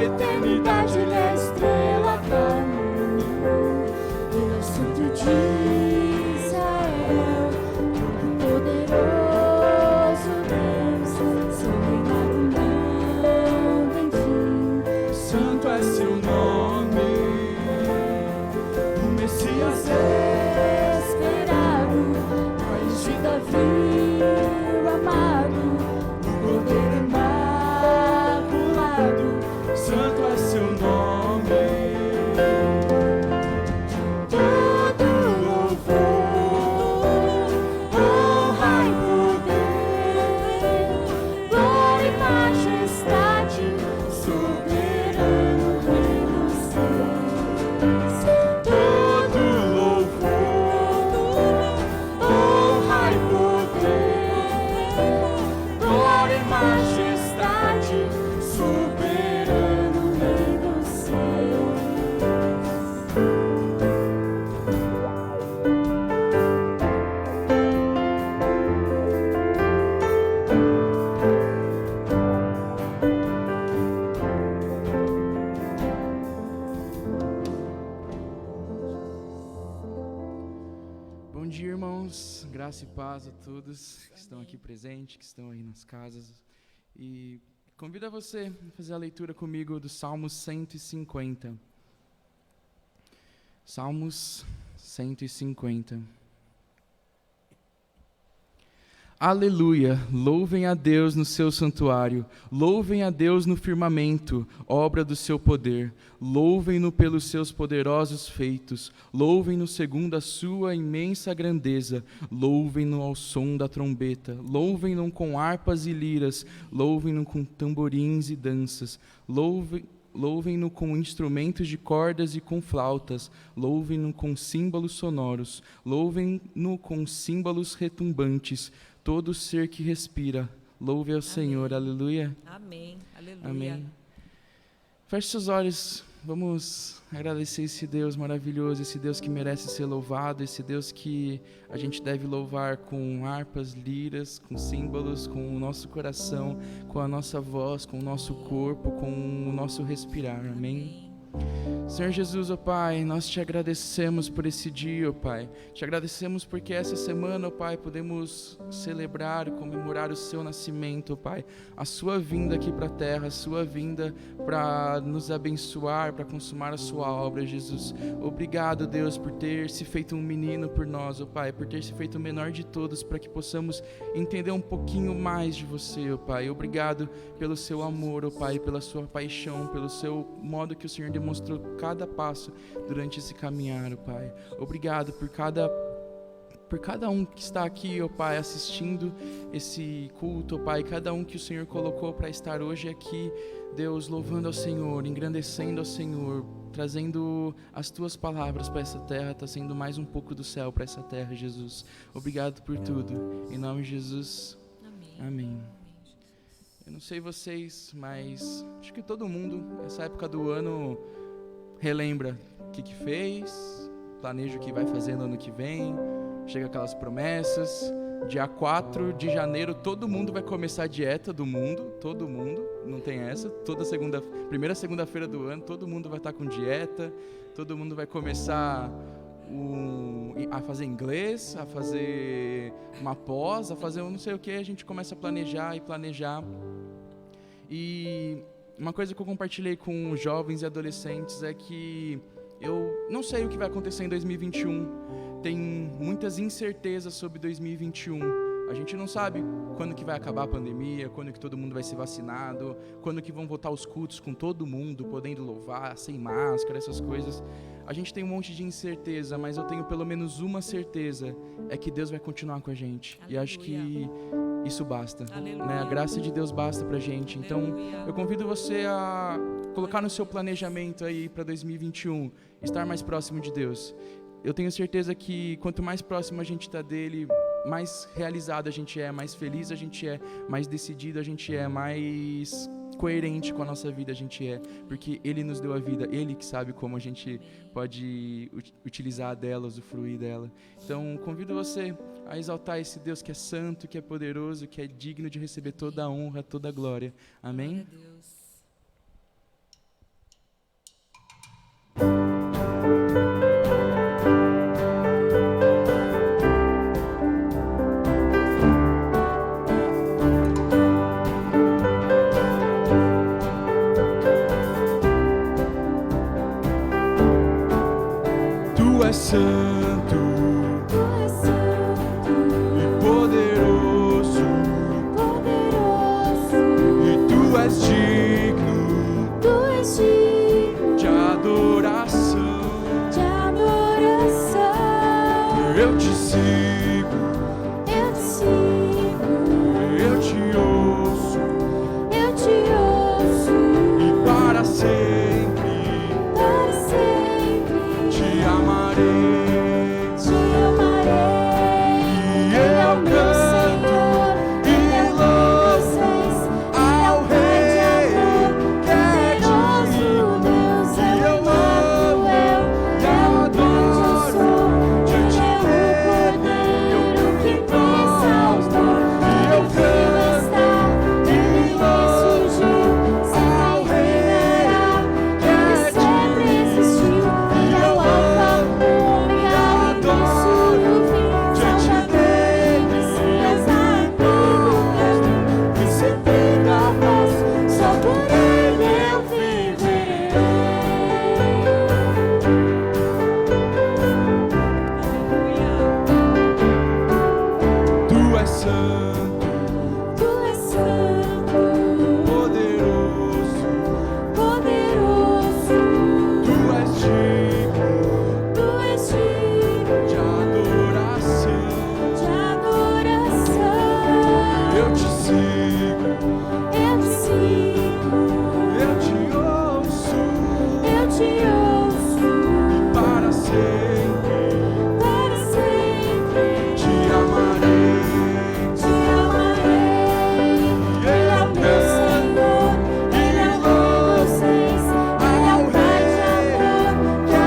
eternidade ele é a estrela da manhã. Ele é o Santo de Israel, Todo-Poderoso Deus. Seu reinado não tem fim. Santo é seu nome, o Messias Esperado, Raiz de Davi, o amado, o Cordeiro Imaculado. Santo é seu nome, todo louvor, honra e poder, glória e majestade, soberano Rei dos Reis. todo louvor, Honra e poder, glória e majestade, soberano Rei dos Reis. Bom dia, irmãos. Graça e paz a todos que estão aqui presentes, que estão aí nas casas. E convido a você a fazer a leitura comigo do Salmos 150. Salmos 150. Aleluia! Louvem a Deus no seu santuário, louvem a Deus no firmamento, obra do seu poder. Louvem-no pelos seus poderosos feitos, louvem-no segundo a sua imensa grandeza, louvem-no ao som da trombeta, louvem-no com harpas e liras, louvem-no com tamborins e danças, louvem-no com instrumentos de cordas e com flautas, louvem-no com símbolos sonoros, louvem-no com símbolos retumbantes. Todo ser que respira, louve ao Senhor, aleluia. Amém. Aleluia. Amém. Feche seus olhos, vamos agradecer esse Deus maravilhoso, esse Deus que merece ser louvado, esse Deus que a gente deve louvar com harpas, liras, com símbolos, com o nosso coração, com a nossa voz, com o nosso corpo, com o nosso respirar, amém? Senhor Jesus, ó Pai, nós te agradecemos por esse dia, ó Pai. Te agradecemos porque essa semana, ó Pai, podemos celebrar e comemorar o seu nascimento, ó Pai. A sua vinda aqui para a terra, a sua vinda para nos abençoar, para consumar a sua obra, Jesus. Obrigado, Deus, por ter se feito um menino por nós, ó Pai, por ter se feito o menor de todos, para que possamos entender um pouquinho mais de você, ó Pai. Obrigado pelo seu amor, ó Pai, pela sua paixão, pelo seu modo que o Senhor demonstrou cada passo durante esse caminhar, ó Pai. Obrigado por cada um que está aqui, ó Pai, assistindo esse culto, ó Pai, cada um que o Senhor colocou para estar hoje aqui, Deus, louvando ao Senhor, engrandecendo ao Senhor, trazendo as Tuas palavras para essa terra, trazendo mais um pouco do céu para essa terra, Jesus. Obrigado por tudo. Em nome de Jesus, amém. Eu não sei vocês, mas acho que todo mundo, essa época do ano, relembra o que fez, planeja o que vai fazer no ano que vem, chega aquelas promessas. Dia 4 de janeiro todo mundo vai começar a dieta do mundo, todo mundo, não tem essa, primeira segunda-feira do ano, todo mundo vai estar com dieta, todo mundo vai começar a fazer inglês, a fazer uma pós, a fazer não sei o que, a gente começa a planejar. E uma coisa que eu compartilhei com jovens e adolescentes é que eu não sei o que vai acontecer em 2021. Tem muitas incertezas sobre 2021. A gente não sabe quando que vai acabar a pandemia, quando que todo mundo vai ser vacinado, quando que vão voltar os cultos com todo mundo podendo louvar, sem máscara, essas coisas. A gente tem um monte de incerteza, mas eu tenho pelo menos uma certeza, é que Deus vai continuar com a gente. Aleluia. E acho que isso basta, né? A graça de Deus basta pra gente. Então, eu convido você a colocar no seu planejamento aí para 2021, estar mais próximo de Deus. Eu tenho certeza que quanto mais próximo a gente está dele, mais realizado a gente é, mais feliz a gente é, mais decidido a gente é, mais coerente com a nossa vida a gente é, porque Ele nos deu a vida, Ele que sabe como a gente pode utilizar dela, usufruir dela. Então, convido você a exaltar esse Deus que é santo, que é poderoso, que é digno de receber toda a honra, toda a glória. Amém? Glória a Deus. és digno Tu és digno de adoração. de adoração. Eu te sigo, Eu te sigo, eu te ouço eu te ouço, e para sempre para sempre te amarei. te amarei. E eu canto Ele é o Rei dos Reis, Ele é o Pai de amor, poderoso Deus, é o Emmanuel, é o grande eu sou. Ele é o Cordeiro que me salvou. Ele vivo está, Ele ressurgiu, sempre reinará. Ele sempre existiu. Ele é o Alfa, o Ômega, o início e o fim. Salvador, Messias, amigo grande, príncipe da paz, só por Ele eu viverei. Tu és santo, Tu és santo, poderoso, poderoso, tu és digno Tu és digno de adoração. de adoração. Eu te sigo, Eu te sigo, eu te ouço eu te ouço, e para sempre te amarei. te amarei. Ele é o meu Senhor, Ele é o Rei dos Reis,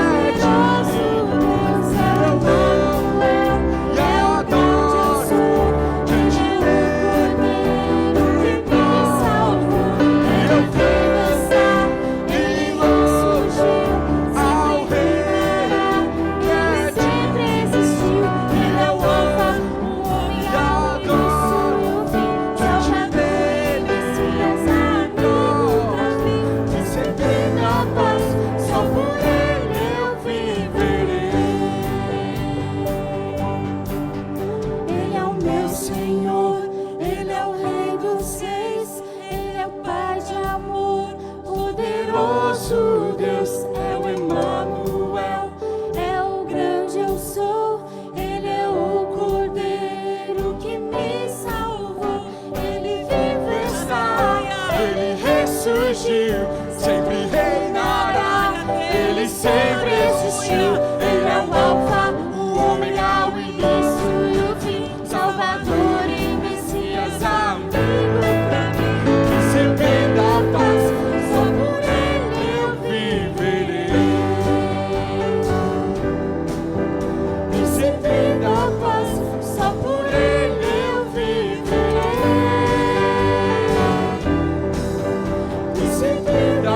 Ele é o Pai de amor, poderoso Deus, é o Emmanuel, é o grande eu sou. Ele é o Cordeiro que me salvou. Ele vivo está, Ele ressurgiu, sempre reinará. Ele sempre existiu. Ele é o Alfa, o Ômega, o início e o fim. Salvador, Messias, amigo grande, príncipe da paz, só por Ele eu viverei. Ele é o meu Senhor, Ele é o Rei dos Reis, Ele é o Pai de amor, poderoso Deus, é o Emmanuel, é o grande eu sou. Ele é o Cordeiro que me salvou. Ele vive está, Ele ressurgiu, sempre reinará. Ele sempre existiu. Ele é o Alfa, o Ômega, o início e o fim. Salvador e Messias, amigo pra mim. Príncipe da paz, Só por Ele eu viverei. Príncipe da paz, só por Ele eu viverei. Príncipe da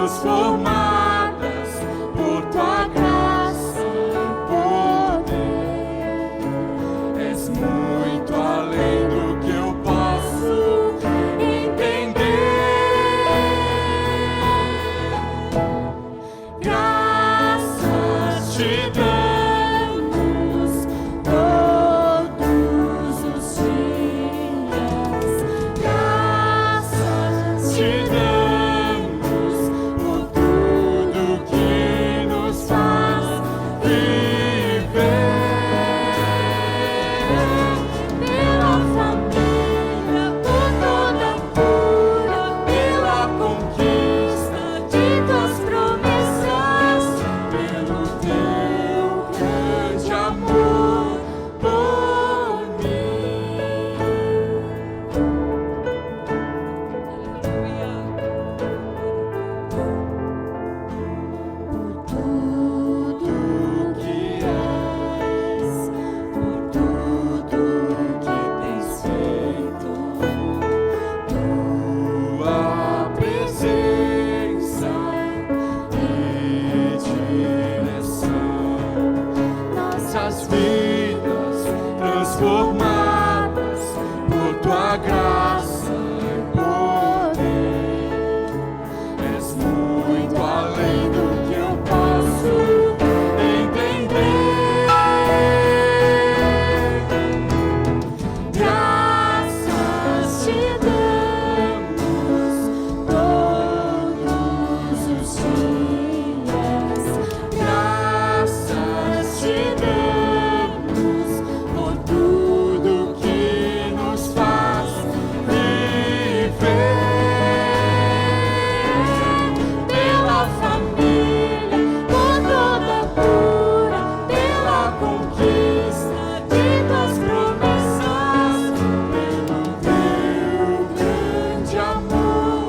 transformadas por tua graça e poder. És muito além do que eu posso entender. Graças te damos todos os dias. Graças te damos por tudo que nos faz viver. Pela família, por toda cura, pela conquista de tuas promessas, pelo teu grande amor por mim. Por tudo que és, por tudo que tens feito, tua presença e direção, nossas vidas transformadas por tua graça e poder. És muito além do que eu posso entender. Graças te damos todos os dias. Graças te damos por tudo que nos faz viver. Pela família, por toda cura, pela conquista de tuas promessas, pelo teu grande amor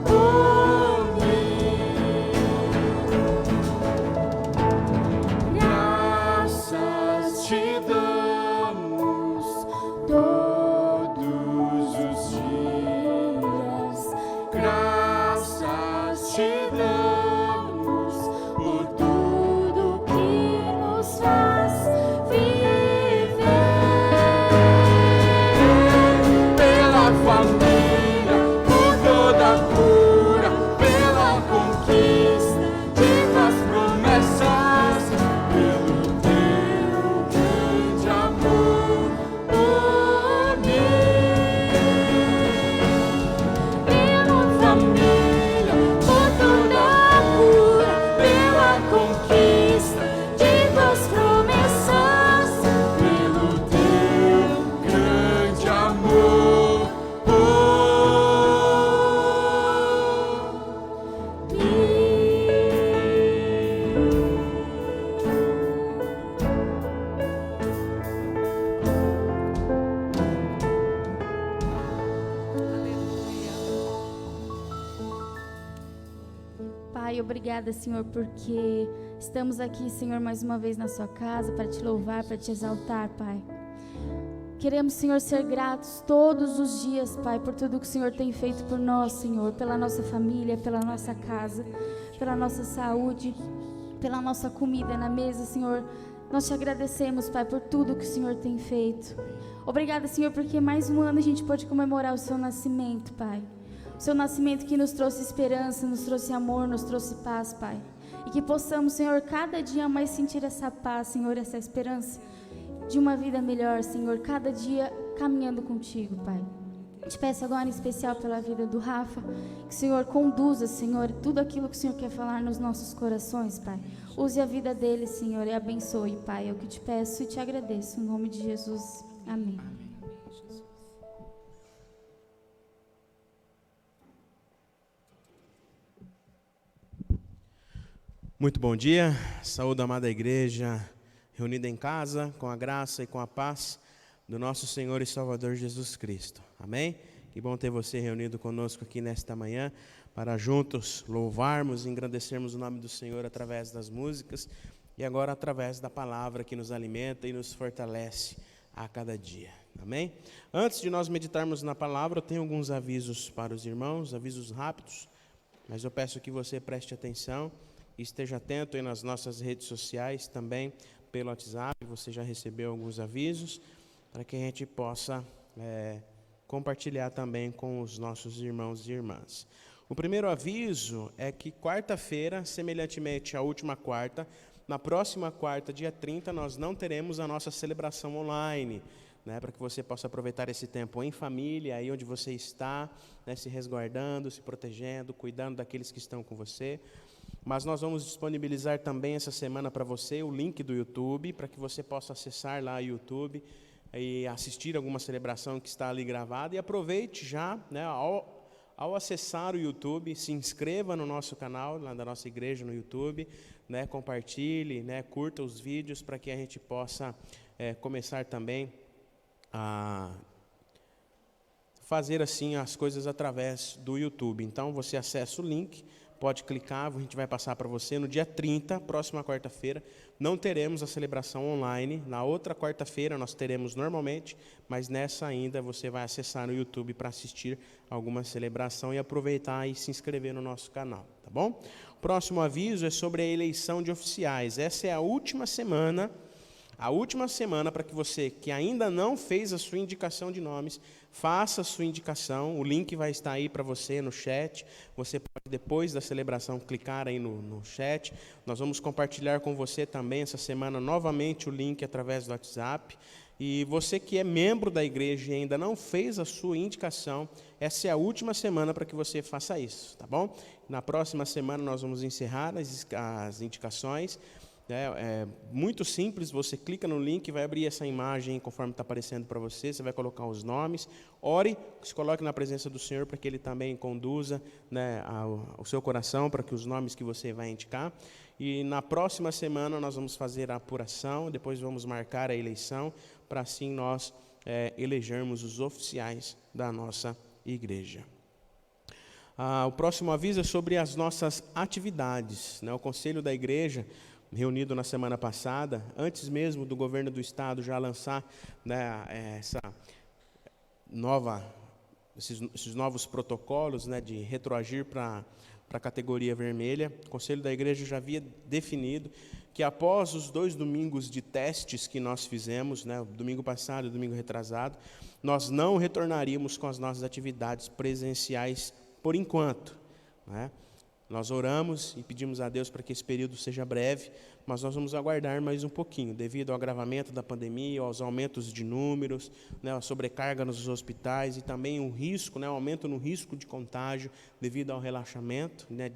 por mim. Graças te damos todos os dias. Graças te damos por tudo que nos faz viver. Pela família, por toda cura, pela conquista de tuas promessas, pelo teu grande amor por mim. Pela família, por toda cura, pela conquista de tuas promessas, pelo teu grande amor por Pai, obrigada, Senhor, porque estamos aqui, Senhor, mais uma vez na sua casa para te louvar, para te exaltar, Pai. Queremos, Senhor, ser gratos todos os dias, Pai, por tudo que o Senhor tem feito por nós, Senhor, pela nossa família, pela nossa casa, pela nossa saúde, pela nossa comida na mesa, Senhor. Nós te agradecemos, Pai, por tudo que o Senhor tem feito. Obrigada, Senhor, porque mais um ano a gente pode comemorar o seu nascimento, Pai. O seu nascimento que nos trouxe esperança, nos trouxe amor, nos trouxe paz, Pai. E que possamos, Senhor, cada dia mais sentir essa paz, Senhor, essa esperança de uma vida melhor, Senhor, cada dia caminhando contigo, Pai. Te peço agora em especial pela vida do Rafa, que o Senhor conduza, Senhor, tudo aquilo que o Senhor quer falar nos nossos corações, Pai. Use a vida dele, Senhor, e abençoe, Pai. É o que te peço e te agradeço, em nome de Jesus. Amém. Muito bom dia, saúde a amada igreja, reunida em casa, com a graça e com a paz do nosso Senhor e Salvador Jesus Cristo. Amém? Que bom ter você reunido conosco aqui nesta manhã, para juntos louvarmos e engrandecermos o nome do Senhor através das músicas e agora através da palavra que nos alimenta e nos fortalece a cada dia. Amém? Antes de nós meditarmos na palavra, eu tenho alguns avisos para os irmãos, avisos rápidos. Mas eu peço que você preste atenção e esteja atento aí nas nossas redes sociais, também pelo WhatsApp, você já recebeu alguns avisos, para que a gente possa compartilhar também com os nossos irmãos e irmãs. O primeiro aviso é que quarta-feira, semelhantemente à última quarta, na próxima quarta, dia 30, nós não teremos a nossa celebração online, né, para que você possa aproveitar esse tempo em família, aí onde você está, né, se resguardando, se protegendo, cuidando daqueles que estão com você. Mas nós vamos disponibilizar também essa semana para você o link do YouTube, para que você possa acessar lá o YouTube e assistir alguma celebração que está ali gravada. E aproveite já, né, ao acessar o YouTube, se inscreva no nosso canal, lá da nossa igreja no YouTube, né, compartilhe, né, curta os vídeos, para que a gente possa começar também a fazer assim as coisas através do YouTube. Então você acessa o link, pode clicar, a gente vai passar para você. No dia 30, próxima quarta-feira, não teremos a celebração online. Na outra quarta-feira nós teremos normalmente, mas nessa ainda você vai acessar no YouTube para assistir alguma celebração e aproveitar e se inscrever no nosso canal, tá bom? O próximo aviso é sobre a eleição de oficiais. Essa é a última semana para que você que ainda não fez a sua indicação de nomes, faça a sua indicação. O link vai estar aí para você no chat. Você pode, depois da celebração, clicar aí no chat. Nós vamos compartilhar com você também essa semana novamente o link através do WhatsApp. E você que é membro da igreja e ainda não fez a sua indicação, essa é a última semana para que você faça isso, tá bom? Na próxima semana nós vamos encerrar as indicações. É muito simples, você clica no link, vai abrir essa imagem conforme está aparecendo para você, você vai colocar os nomes, ore, se coloque na presença do Senhor para que Ele também conduza, né, o seu coração para que os nomes que você vai indicar. E na próxima semana nós vamos fazer a apuração, depois vamos marcar a eleição, para assim nós elegermos os oficiais da nossa igreja. O próximo aviso é sobre as nossas atividades, né? O Conselho da Igreja, reunido na semana passada, antes mesmo do governo do estado já lançar, né, esses novos protocolos, né, de retroagir para a categoria vermelha, o Conselho da Igreja já havia definido que após os 2 domingos de testes que nós fizemos, né, o domingo passado e o domingo retrasado, nós não retornaríamos com as nossas atividades presenciais por enquanto, né? Nós oramos e pedimos a Deus para que esse período seja breve, mas nós vamos aguardar mais um pouquinho, devido ao agravamento da pandemia, aos aumentos de números, né, a sobrecarga nos hospitais e também o risco, né, o aumento no risco de contágio devido ao relaxamento, né,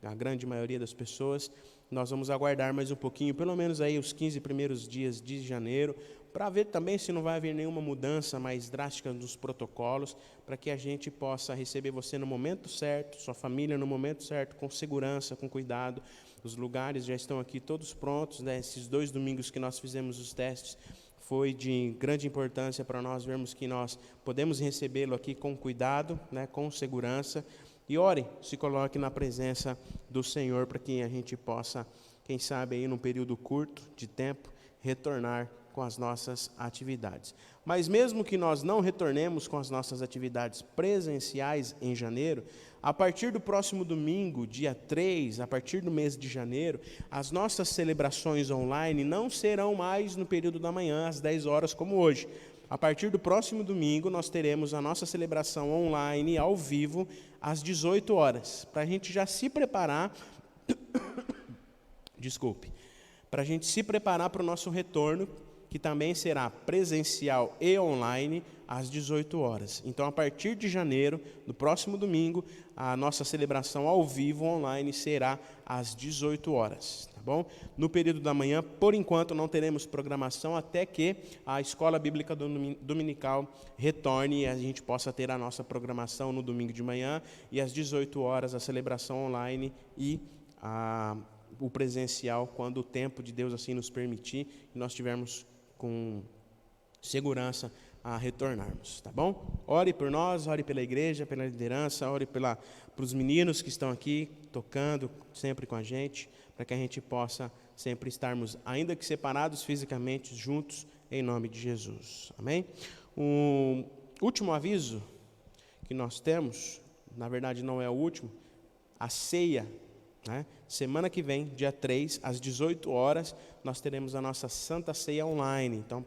da grande maioria das pessoas. Nós vamos aguardar mais um pouquinho, pelo menos aí os 15 primeiros dias de janeiro, para ver também se não vai haver nenhuma mudança mais drástica nos protocolos, para que a gente possa receber você no momento certo, sua família no momento certo, com segurança, com cuidado. Os lugares já estão aqui todos prontos, né? Esses 2 domingos que nós fizemos os testes, foi de grande importância para nós vermos que nós podemos recebê-lo aqui com cuidado, né? Com segurança. E ore, se coloque na presença do Senhor, para que a gente possa, quem sabe, aí num período curto de tempo, retornar com as nossas atividades. Mas mesmo que nós não retornemos com as nossas atividades presenciais em janeiro, a partir do próximo domingo, dia 3, a partir do mês de janeiro, as nossas celebrações online não serão mais no período da manhã, às 10 horas, como hoje. A partir do próximo domingo, nós teremos a nossa celebração online, ao vivo, às 18 horas, para a gente já se preparar, para a gente se preparar para o nosso retorno, que também será presencial e online, às 18 horas. Então, a partir de janeiro, no próximo domingo, a nossa celebração ao vivo online será às 18 horas, tá bom? No período da manhã, por enquanto, não teremos programação até que a Escola Bíblica Dominical retorne e a gente possa ter a nossa programação no domingo de manhã e às 18 horas a celebração online e o presencial, quando o tempo de Deus assim nos permitir e nós tivermos com segurança a retornarmos, tá bom? Ore por nós, ore pela igreja, pela liderança, ore para os meninos que estão aqui tocando sempre com a gente, para que a gente possa sempre estarmos, ainda que separados fisicamente, juntos, em nome de Jesus, amém? O último aviso que nós temos, na verdade não é o último, a ceia, né? Semana que vem, dia 3, às 18 horas, nós teremos a nossa Santa Ceia online. Então,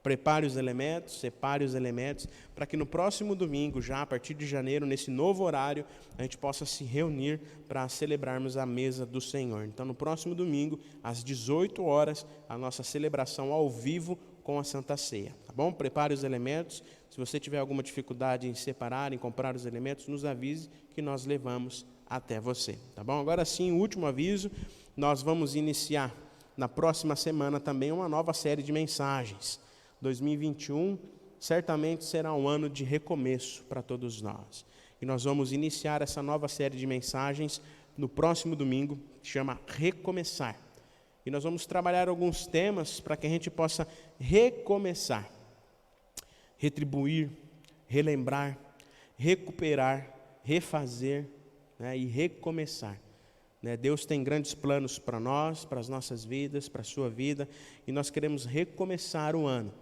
prepare os elementos, separe os elementos, para que no próximo domingo, já a partir de janeiro, nesse novo horário, a gente possa se reunir para celebrarmos a mesa do Senhor. Então, no próximo domingo, às 18 horas, a nossa celebração ao vivo com a Santa Ceia, tá bom? Prepare os elementos. Se você tiver alguma dificuldade em separar, em comprar os elementos, nos avise que nós levamos até você, tá bom? Agora sim, o último aviso, nós vamos iniciar na próxima semana também uma nova série de mensagens. 2021 certamente será um ano de recomeço para todos nós. E nós vamos iniciar essa nova série de mensagens no próximo domingo, que chama Recomeçar. E nós vamos trabalhar alguns temas para que a gente possa recomeçar, retribuir, relembrar, recuperar, refazer, né, e recomeçar. Deus tem grandes planos para nós, para as nossas vidas, para a sua vida, e nós queremos recomeçar o ano,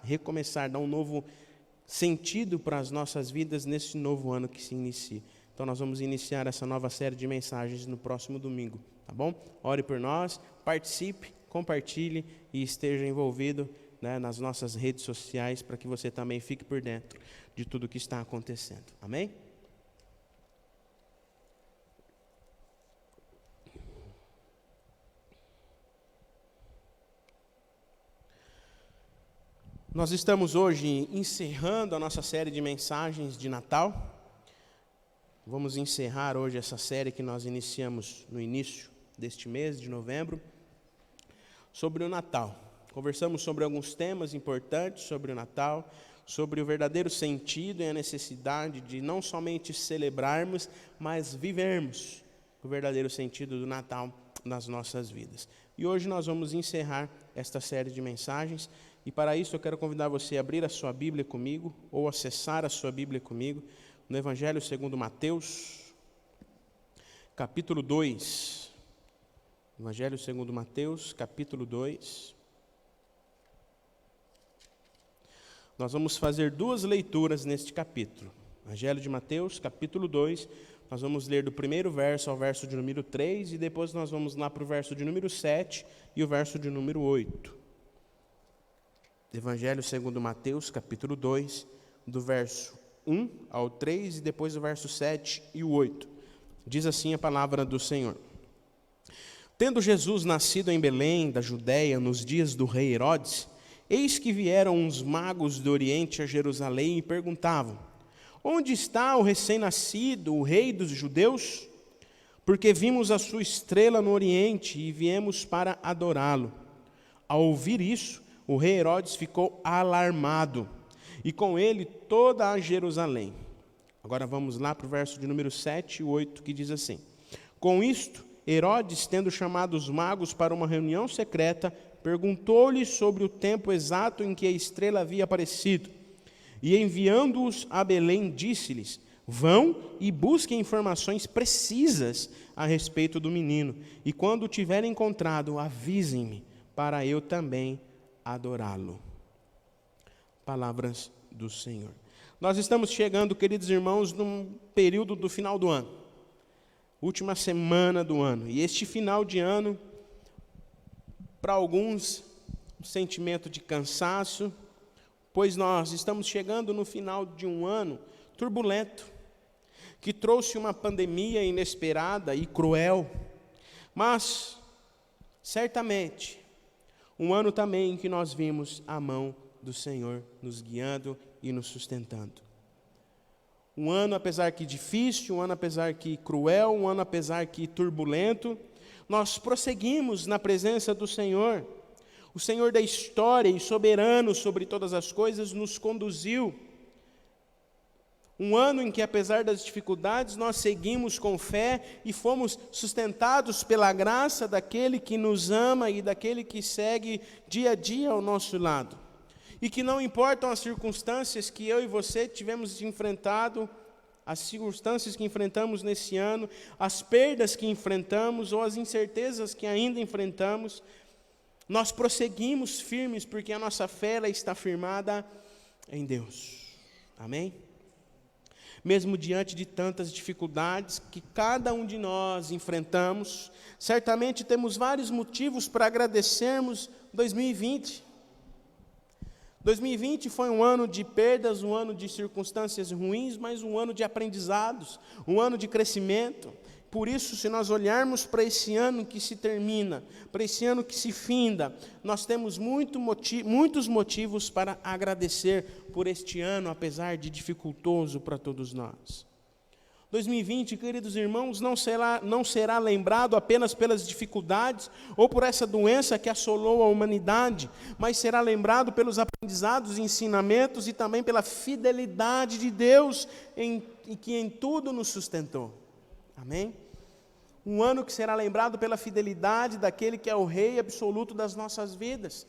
recomeçar, dar um novo sentido para as nossas vidas nesse novo ano que se inicia. Então nós vamos iniciar essa nova série de mensagens no próximo domingo, tá bom? Ore por nós, participe, compartilhe e esteja envolvido, né, nas nossas redes sociais, para que você também fique por dentro de tudo que está acontecendo. Amém? Nós estamos hoje encerrando a nossa série de mensagens de Natal. Vamos encerrar hoje essa série que nós iniciamos no início deste mês de novembro, sobre o Natal. Conversamos sobre alguns temas importantes sobre o Natal, sobre o verdadeiro sentido e a necessidade de não somente celebrarmos, mas vivermos o verdadeiro sentido do Natal nas nossas vidas. E hoje nós vamos encerrar esta série de mensagens. E para isso eu quero convidar você a abrir a sua Bíblia comigo, ou acessar a sua Bíblia comigo, no Evangelho segundo Mateus, capítulo 2. Evangelho segundo Mateus, capítulo 2. Nós vamos fazer duas leituras neste capítulo. Evangelho de Mateus, capítulo 2, nós vamos ler do primeiro verso ao verso de número 3, e depois nós vamos lá para o verso de número 7 e o verso de número 8. Evangelho segundo Mateus, capítulo 2, do verso 1 ao 3 e depois o verso 7 e o 8. Diz assim a palavra do Senhor. Tendo Jesus nascido em Belém, da Judéia, nos dias do rei Herodes, eis que vieram uns magos do Oriente a Jerusalém e perguntavam: onde está o recém-nascido, o rei dos judeus? Porque vimos a sua estrela no Oriente e viemos para adorá-lo. Ao ouvir isso, o rei Herodes ficou alarmado, e com ele toda a Jerusalém. Agora vamos lá para o verso de número 7 e 8, que diz assim: com isto, Herodes, tendo chamado os magos para uma reunião secreta, perguntou-lhes sobre o tempo exato em que a estrela havia aparecido. E enviando-os a Belém, disse-lhes: vão e busquem informações precisas a respeito do menino, e quando o tiverem encontrado, avisem-me, para eu também adorá-lo. Palavras do Senhor. Nós estamos chegando, queridos irmãos, num período do final do ano. Última semana do ano. E este final de ano, para alguns, um sentimento de cansaço, pois nós estamos chegando no final de um ano turbulento, que trouxe uma pandemia inesperada e cruel, mas, certamente, um ano também em que nós vimos a mão do Senhor nos guiando e nos sustentando. Um ano, apesar que difícil, um ano, apesar que cruel, um ano, apesar que turbulento, nós prosseguimos na presença do Senhor. O Senhor da história e soberano sobre todas as coisas nos conduziu. Um ano em que, apesar das dificuldades, nós seguimos com fé e fomos sustentados pela graça daquele que nos ama e daquele que segue dia a dia ao nosso lado. E que não importam as circunstâncias que eu e você tivemos enfrentado, as circunstâncias que enfrentamos nesse ano, as perdas que enfrentamos ou as incertezas que ainda enfrentamos, nós prosseguimos firmes porque a nossa fé ela está firmada em Deus. Amém? mesmo diante de tantas dificuldades que cada um de nós enfrentamos, certamente temos vários motivos para agradecermos 2020. 2020 foi um ano de perdas, um ano de circunstâncias ruins, mas um ano de aprendizados, um ano de crescimento. Por isso, se nós olharmos para esse ano que se termina, para esse ano que se finda, nós temos muitos motivos para agradecer por este ano, apesar de dificultoso para todos nós. 2020, queridos irmãos, não será lembrado apenas pelas dificuldades ou por essa doença que assolou a humanidade, mas será lembrado pelos aprendizados e ensinamentos e também pela fidelidade de Deus que em tudo nos sustentou. Amém? Um ano que será lembrado pela fidelidade daquele que é o Rei absoluto das nossas vidas.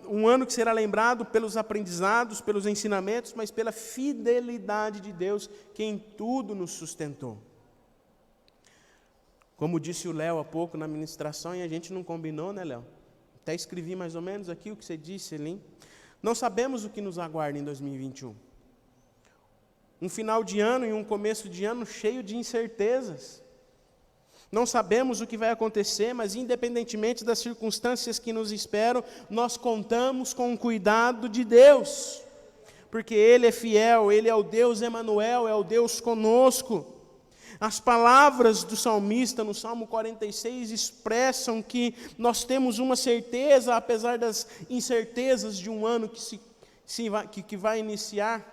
Um ano que será lembrado pelos aprendizados, pelos ensinamentos, mas pela fidelidade de Deus que em tudo nos sustentou. Como disse o Léo há pouco na ministração, e a gente não combinou, né, Léo? Até escrevi mais ou menos aqui o que você disse, Elim. Não sabemos o que nos aguarda em 2021. Um final de ano e um começo de ano cheio de incertezas. Não sabemos o que vai acontecer, mas independentemente das circunstâncias que nos esperam, nós contamos com o cuidado de Deus, porque Ele é fiel, Ele é o Deus Emanuel, é o Deus conosco. As palavras do salmista no Salmo 46 expressam que nós temos uma certeza, apesar das incertezas de um ano que vai iniciar,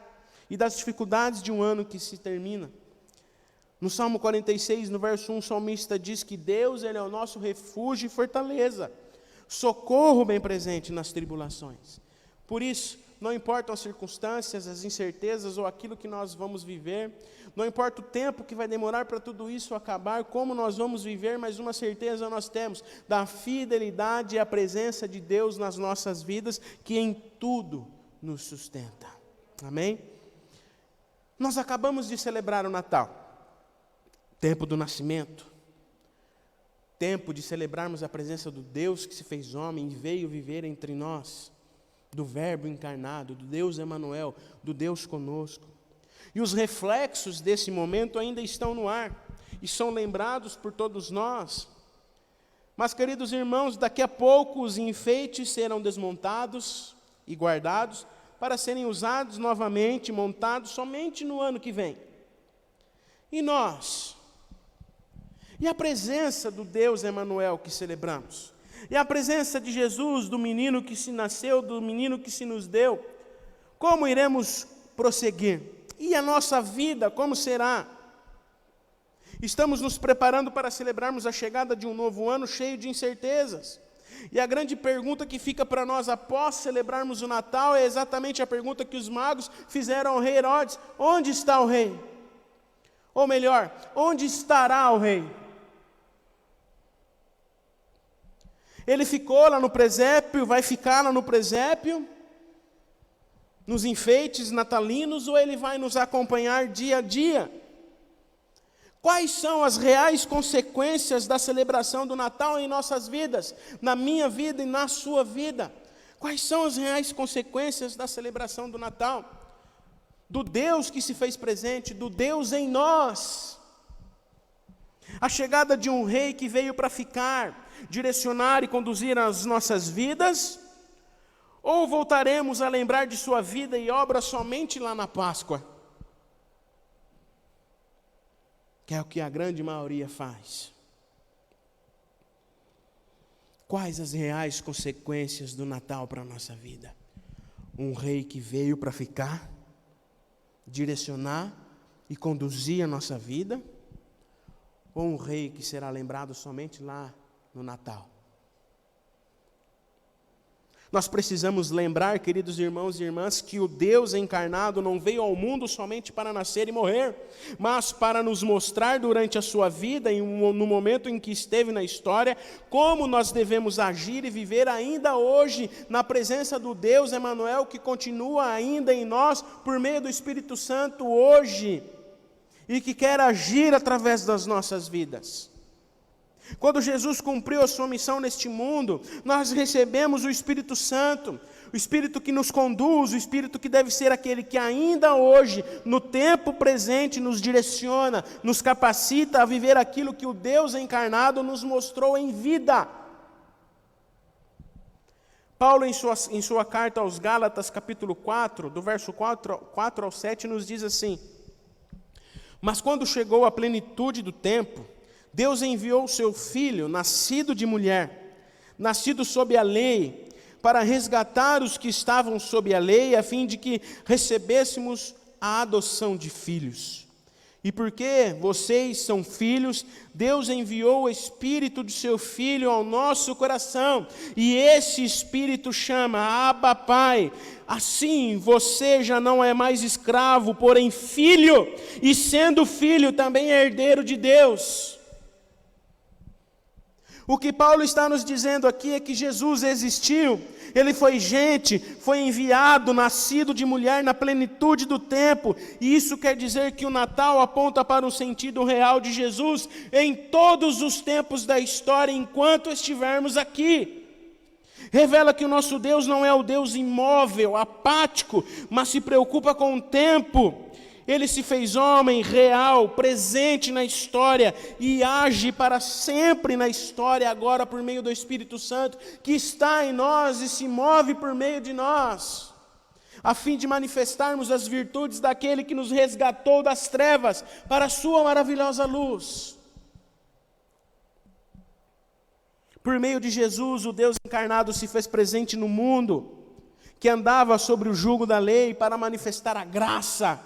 e das dificuldades de um ano que se termina. No Salmo 46, no verso 1, o salmista diz que Deus, Ele é o nosso refúgio e fortaleza, socorro bem presente nas tribulações. Por isso, não importam as circunstâncias, as incertezas ou aquilo que nós vamos viver, não importa o tempo que vai demorar para tudo isso acabar, como nós vamos viver, mas uma certeza nós temos, da fidelidade e a presença de Deus nas nossas vidas, que em tudo nos sustenta. Amém? Nós acabamos de celebrar o Natal. Tempo do nascimento, tempo de celebrarmos a presença do Deus que se fez homem e veio viver entre nós, do Verbo encarnado, do Deus Emanuel, do Deus conosco. E os reflexos desse momento ainda estão no ar e são lembrados por todos nós. Mas, queridos irmãos, daqui a pouco os enfeites serão desmontados e guardados para serem usados novamente, montados somente no ano que vem. E nós? E a presença do Deus Emanuel que celebramos? E a presença de Jesus, do menino que se nasceu, do menino que se nos deu? Como iremos prosseguir? E a nossa vida, como será? Estamos nos preparando para celebrarmos a chegada de um novo ano cheio de incertezas. E a grande pergunta que fica para nós após celebrarmos o Natal é exatamente a pergunta que os magos fizeram ao rei Herodes: onde está o rei? Ou melhor, onde estará o rei? Ele ficou lá no presépio, vai ficar lá no presépio, nos enfeites natalinos, ou ele vai nos acompanhar dia a dia? Quais são as reais consequências da celebração do Natal em nossas vidas, na minha vida e na sua vida? Quais são as reais consequências da celebração do Natal? Do Deus que se fez presente, do Deus em nós. A chegada de um rei que veio para ficar, direcionar e conduzir as nossas vidas, ou voltaremos a lembrar de sua vida e obra somente lá na Páscoa? Que é o que a grande maioria faz. Quais as reais consequências do Natal para a nossa vida? Um rei que veio para ficar, direcionar e conduzir a nossa vida, ou um rei que será lembrado somente lá no Natal? Nós precisamos lembrar, queridos irmãos e irmãs, que o Deus encarnado não veio ao mundo somente para nascer e morrer, mas para nos mostrar durante a sua vida, no momento em que esteve na história, como nós devemos agir e viver ainda hoje, na presença do Deus Emanuel, que continua ainda em nós, por meio do Espírito Santo hoje, e que quer agir através das nossas vidas. Quando Jesus cumpriu a sua missão neste mundo, nós recebemos o Espírito Santo, o Espírito que nos conduz, o Espírito que deve ser aquele que ainda hoje, no tempo presente, nos direciona, nos capacita a viver aquilo que o Deus encarnado nos mostrou em vida. Paulo, em sua carta aos Gálatas, capítulo 4, do verso 4 ao 7, nos diz assim: mas quando chegou a plenitude do tempo, Deus enviou o seu Filho, nascido de mulher, nascido sob a lei, para resgatar os que estavam sob a lei, a fim de que recebêssemos a adoção de filhos. E porque vocês são filhos, Deus enviou o Espírito de seu Filho ao nosso coração, e esse Espírito chama Abba, Pai. Assim, você já não é mais escravo, porém filho, e sendo filho também é herdeiro de Deus. O que Paulo está nos dizendo aqui é que Jesus existiu, Ele foi gente, foi enviado, nascido de mulher na plenitude do tempo, e isso quer dizer que o Natal aponta para um sentido real de Jesus em todos os tempos da história, enquanto estivermos aqui. Revela que o nosso Deus não é o Deus imóvel, apático, mas se preocupa com o tempo. Ele se fez homem real, presente na história e age para sempre na história, agora por meio do Espírito Santo, que está em nós e se move por meio de nós, a fim de manifestarmos as virtudes daquele que nos resgatou das trevas para a sua maravilhosa luz. Por meio de Jesus, o Deus encarnado se fez presente no mundo, que andava sobre o jugo da lei para manifestar a graça.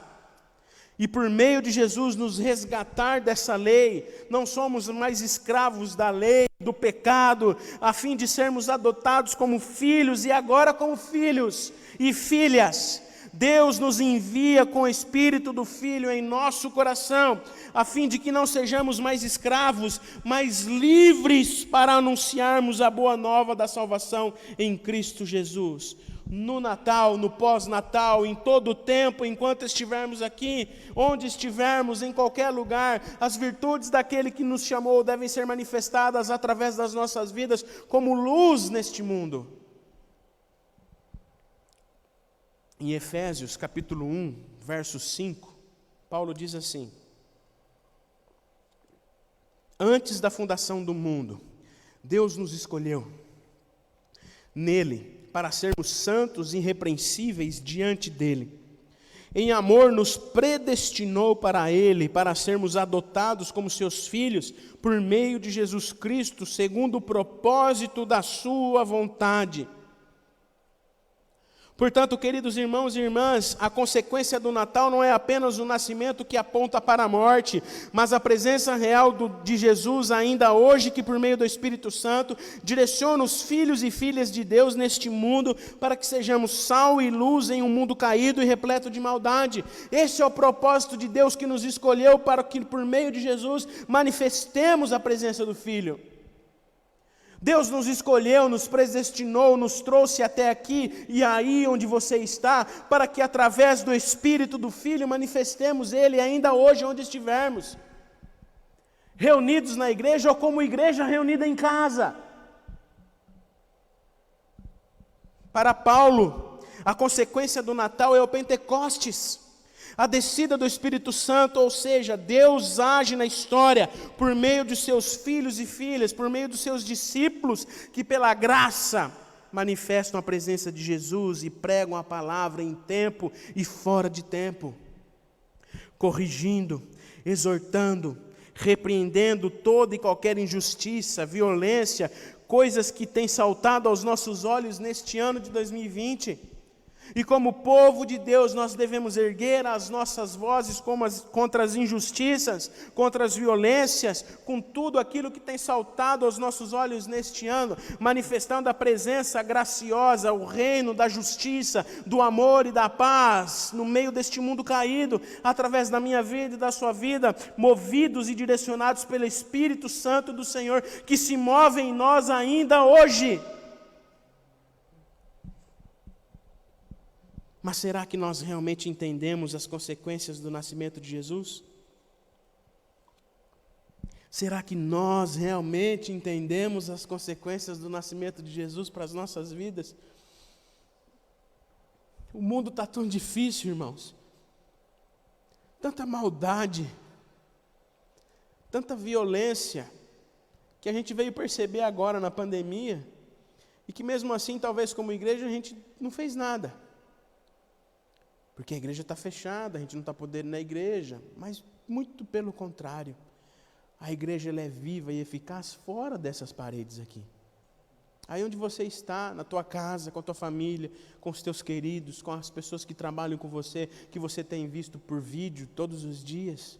E por meio de Jesus nos resgatar dessa lei, não somos mais escravos da lei, do pecado, a fim de sermos adotados como filhos, e agora como filhos e filhas. Deus nos envia com o Espírito do Filho em nosso coração, a fim de que não sejamos mais escravos, mas livres para anunciarmos a boa nova da salvação em Cristo Jesus. No Natal, no pós-Natal, em todo o tempo, enquanto estivermos aqui, onde estivermos, em qualquer lugar, as virtudes daquele que nos chamou devem ser manifestadas através das nossas vidas como luz neste mundo. Em Efésios, capítulo 1, verso 5, Paulo diz assim: antes da fundação do mundo, Deus nos escolheu nele, para sermos santos e irrepreensíveis diante dele. Em amor nos predestinou para ele, para sermos adotados como seus filhos, por meio de Jesus Cristo, segundo o propósito da sua vontade. Portanto, queridos irmãos e irmãs, a consequência do Natal não é apenas o nascimento que aponta para a morte, mas a presença real de Jesus ainda hoje, que por meio do Espírito Santo, direciona os filhos e filhas de Deus neste mundo, para que sejamos sal e luz em um mundo caído e repleto de maldade. Esse é o propósito de Deus que nos escolheu, para que por meio de Jesus manifestemos a presença do Filho. Deus nos escolheu, nos predestinou, nos trouxe até aqui e aí onde você está, para que através do Espírito do Filho manifestemos Ele ainda hoje onde estivermos, reunidos na igreja ou como igreja reunida em casa. Para Paulo, a consequência do Natal é o Pentecostes, a descida do Espírito Santo, ou seja, Deus age na história por meio de seus filhos e filhas, por meio dos seus discípulos, que pela graça manifestam a presença de Jesus e pregam a palavra em tempo e fora de tempo, corrigindo, exortando, repreendendo toda e qualquer injustiça, violência, coisas que têm saltado aos nossos olhos neste ano de 2020. E como povo de Deus, nós devemos erguer as nossas vozes contra as injustiças, contra as violências, com tudo aquilo que tem saltado aos nossos olhos neste ano, manifestando a presença graciosa, o reino da justiça, do amor e da paz, no meio deste mundo caído, através da minha vida e da sua vida, movidos e direcionados pelo Espírito Santo do Senhor, que se move em nós ainda hoje. Mas será que nós realmente entendemos as consequências do nascimento de Jesus? Será que nós realmente entendemos as consequências do nascimento de Jesus para as nossas vidas? O mundo está tão difícil, irmãos. Tanta maldade, tanta violência, que a gente veio perceber agora na pandemia, e que mesmo assim, talvez como igreja, a gente não fez nada. Porque a igreja está fechada, a gente não está podendo ir na igreja, mas muito pelo contrário. A igreja ela é viva e eficaz fora dessas paredes aqui. Aí onde você está, na tua casa, com a tua família, com os teus queridos, com as pessoas que trabalham com você, que você tem visto por vídeo todos os dias.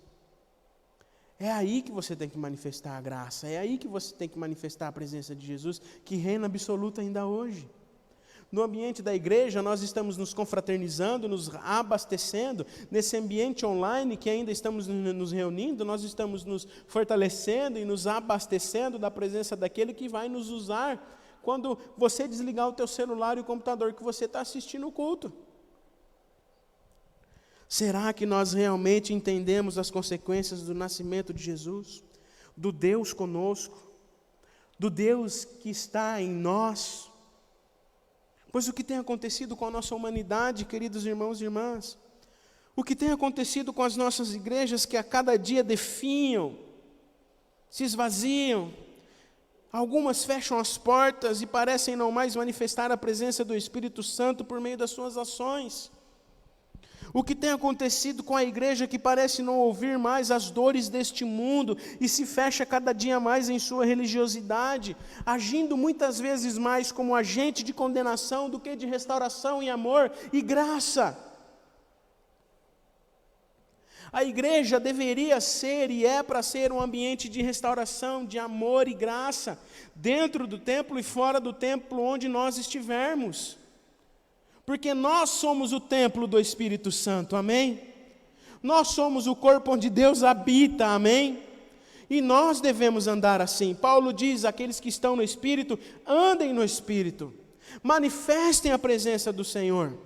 É aí que você tem que manifestar a graça, é aí que você tem que manifestar a presença de Jesus, que reina absoluta ainda hoje. No ambiente da igreja, nós estamos nos confraternizando, nos abastecendo. Nesse ambiente online que ainda estamos nos reunindo, nós estamos nos fortalecendo e nos abastecendo da presença daquele que vai nos usar quando você desligar o teu celular e o computador que você está assistindo o culto. Será que nós realmente entendemos as consequências do nascimento de Jesus? Do Deus conosco? Do Deus que está em nós? Pois o que tem acontecido com a nossa humanidade, queridos irmãos e irmãs? O que tem acontecido com as nossas igrejas que a cada dia definham, se esvaziam, algumas fecham as portas e parecem não mais manifestar a presença do Espírito Santo por meio das suas ações. O que tem acontecido com a igreja que parece não ouvir mais as dores deste mundo e se fecha cada dia mais em sua religiosidade, agindo muitas vezes mais como agente de condenação do que de restauração e amor e graça. A igreja deveria ser e é para ser um ambiente de restauração, de amor e graça, dentro do templo e fora do templo onde nós estivermos. Porque nós somos o templo do Espírito Santo, amém? Nós somos o corpo onde Deus habita, amém? E nós devemos andar assim. Paulo diz, aqueles que estão no Espírito, andem no Espírito. Manifestem a presença do Senhor.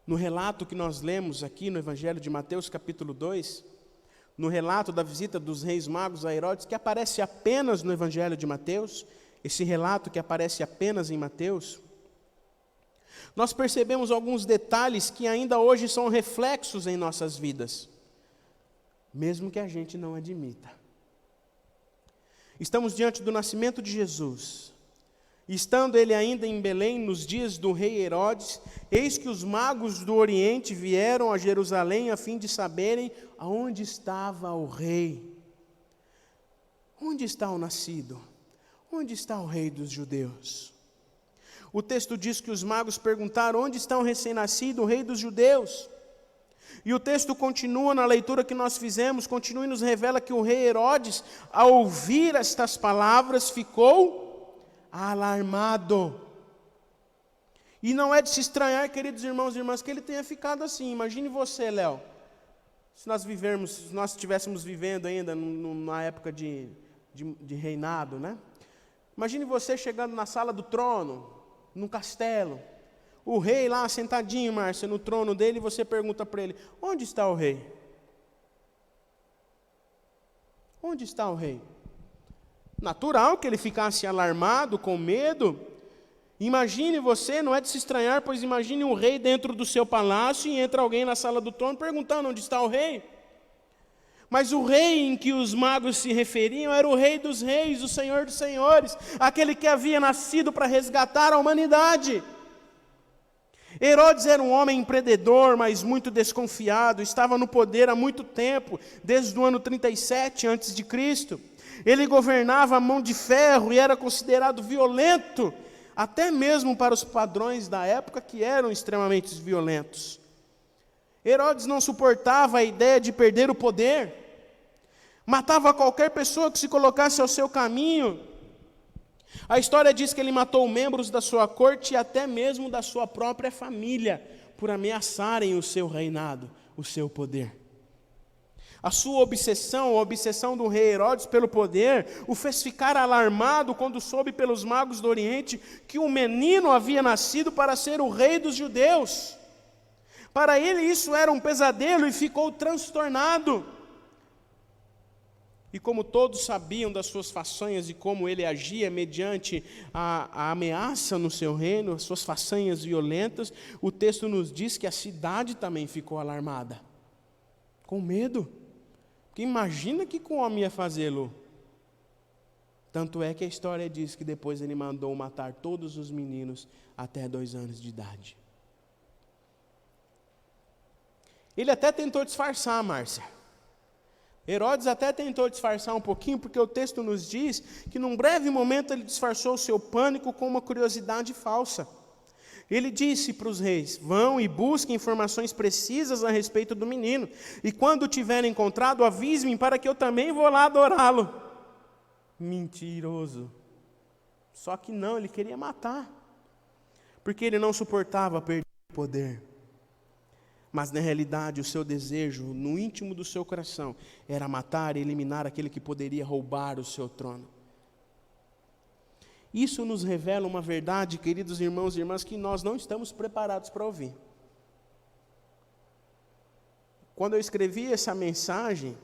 No relato que nós lemos aqui no Evangelho de Mateus, capítulo 2, no relato da visita dos reis magos a Herodes, que aparece apenas no Evangelho de Mateus, esse relato que aparece apenas em Mateus, nós percebemos alguns detalhes que ainda hoje são reflexos em nossas vidas, mesmo que a gente não admita. Estamos diante do nascimento de Jesus, e estando ele ainda em Belém, nos dias do rei Herodes, eis que os magos do Oriente vieram a Jerusalém a fim de saberem aonde estava o rei. Onde está o nascido? Onde está o rei dos judeus? O texto diz que os magos perguntaram, onde está o recém-nascido, o rei dos judeus? E o texto continua na leitura que nós fizemos, continua e nos revela que o rei Herodes, ao ouvir estas palavras, ficou alarmado. E não é de se estranhar, queridos irmãos e irmãs, que ele tenha ficado assim. Imagine você, Léo, se nós estivéssemos vivendo ainda numa época de reinado, né? Imagine você chegando na sala do trono, num castelo, o rei lá sentadinho, Márcia, no trono dele, e você pergunta para ele, onde está o rei? Onde está o rei? Natural que ele ficasse alarmado, com medo. Imagine você, não é de se estranhar, pois imagine um rei dentro do seu palácio e entra alguém na sala do trono perguntando onde está o rei. Mas o rei em que os magos se referiam era o rei dos reis, o Senhor dos senhores, aquele que havia nascido para resgatar a humanidade. Herodes era um homem empreendedor, mas muito desconfiado, estava no poder há muito tempo, desde o ano 37 a.C. Ele governava a mão de ferro e era considerado violento, até mesmo para os padrões da época que eram extremamente violentos. Herodes não suportava a ideia de perder o poder, matava qualquer pessoa que se colocasse ao seu caminho. A história diz que ele matou membros da sua corte e até mesmo da sua própria família, por ameaçarem o seu reinado, o seu poder. A sua obsessão, a obsessão do rei Herodes pelo poder, o fez ficar alarmado quando soube pelos magos do Oriente que um menino havia nascido para ser o rei dos judeus. Para ele isso era um pesadelo e ficou transtornado. E como todos sabiam das suas façanhas e como ele agia mediante a ameaça no seu reino, as suas façanhas violentas, o texto nos diz que a cidade também ficou alarmada, com medo. Porque imagina que o homem ia fazê-lo. Tanto é que a história diz que depois ele mandou matar todos os meninos até 2 anos de idade. Ele até tentou disfarçar, Márcia. Herodes até tentou disfarçar um pouquinho, porque o texto nos diz que num breve momento ele disfarçou o seu pânico com uma curiosidade falsa. Ele disse para os reis: vão e busquem informações precisas a respeito do menino, e quando o tiverem encontrado, avise-me para que eu também vou lá adorá-lo. Mentiroso. Só que não, ele queria matar, porque ele não suportava perder o poder. Mas na realidade o seu desejo, no íntimo do seu coração, era matar e eliminar aquele que poderia roubar o seu trono. Isso nos revela uma verdade, queridos irmãos e irmãs, que nós não estamos preparados para ouvir. Quando eu escrevi essa mensagem,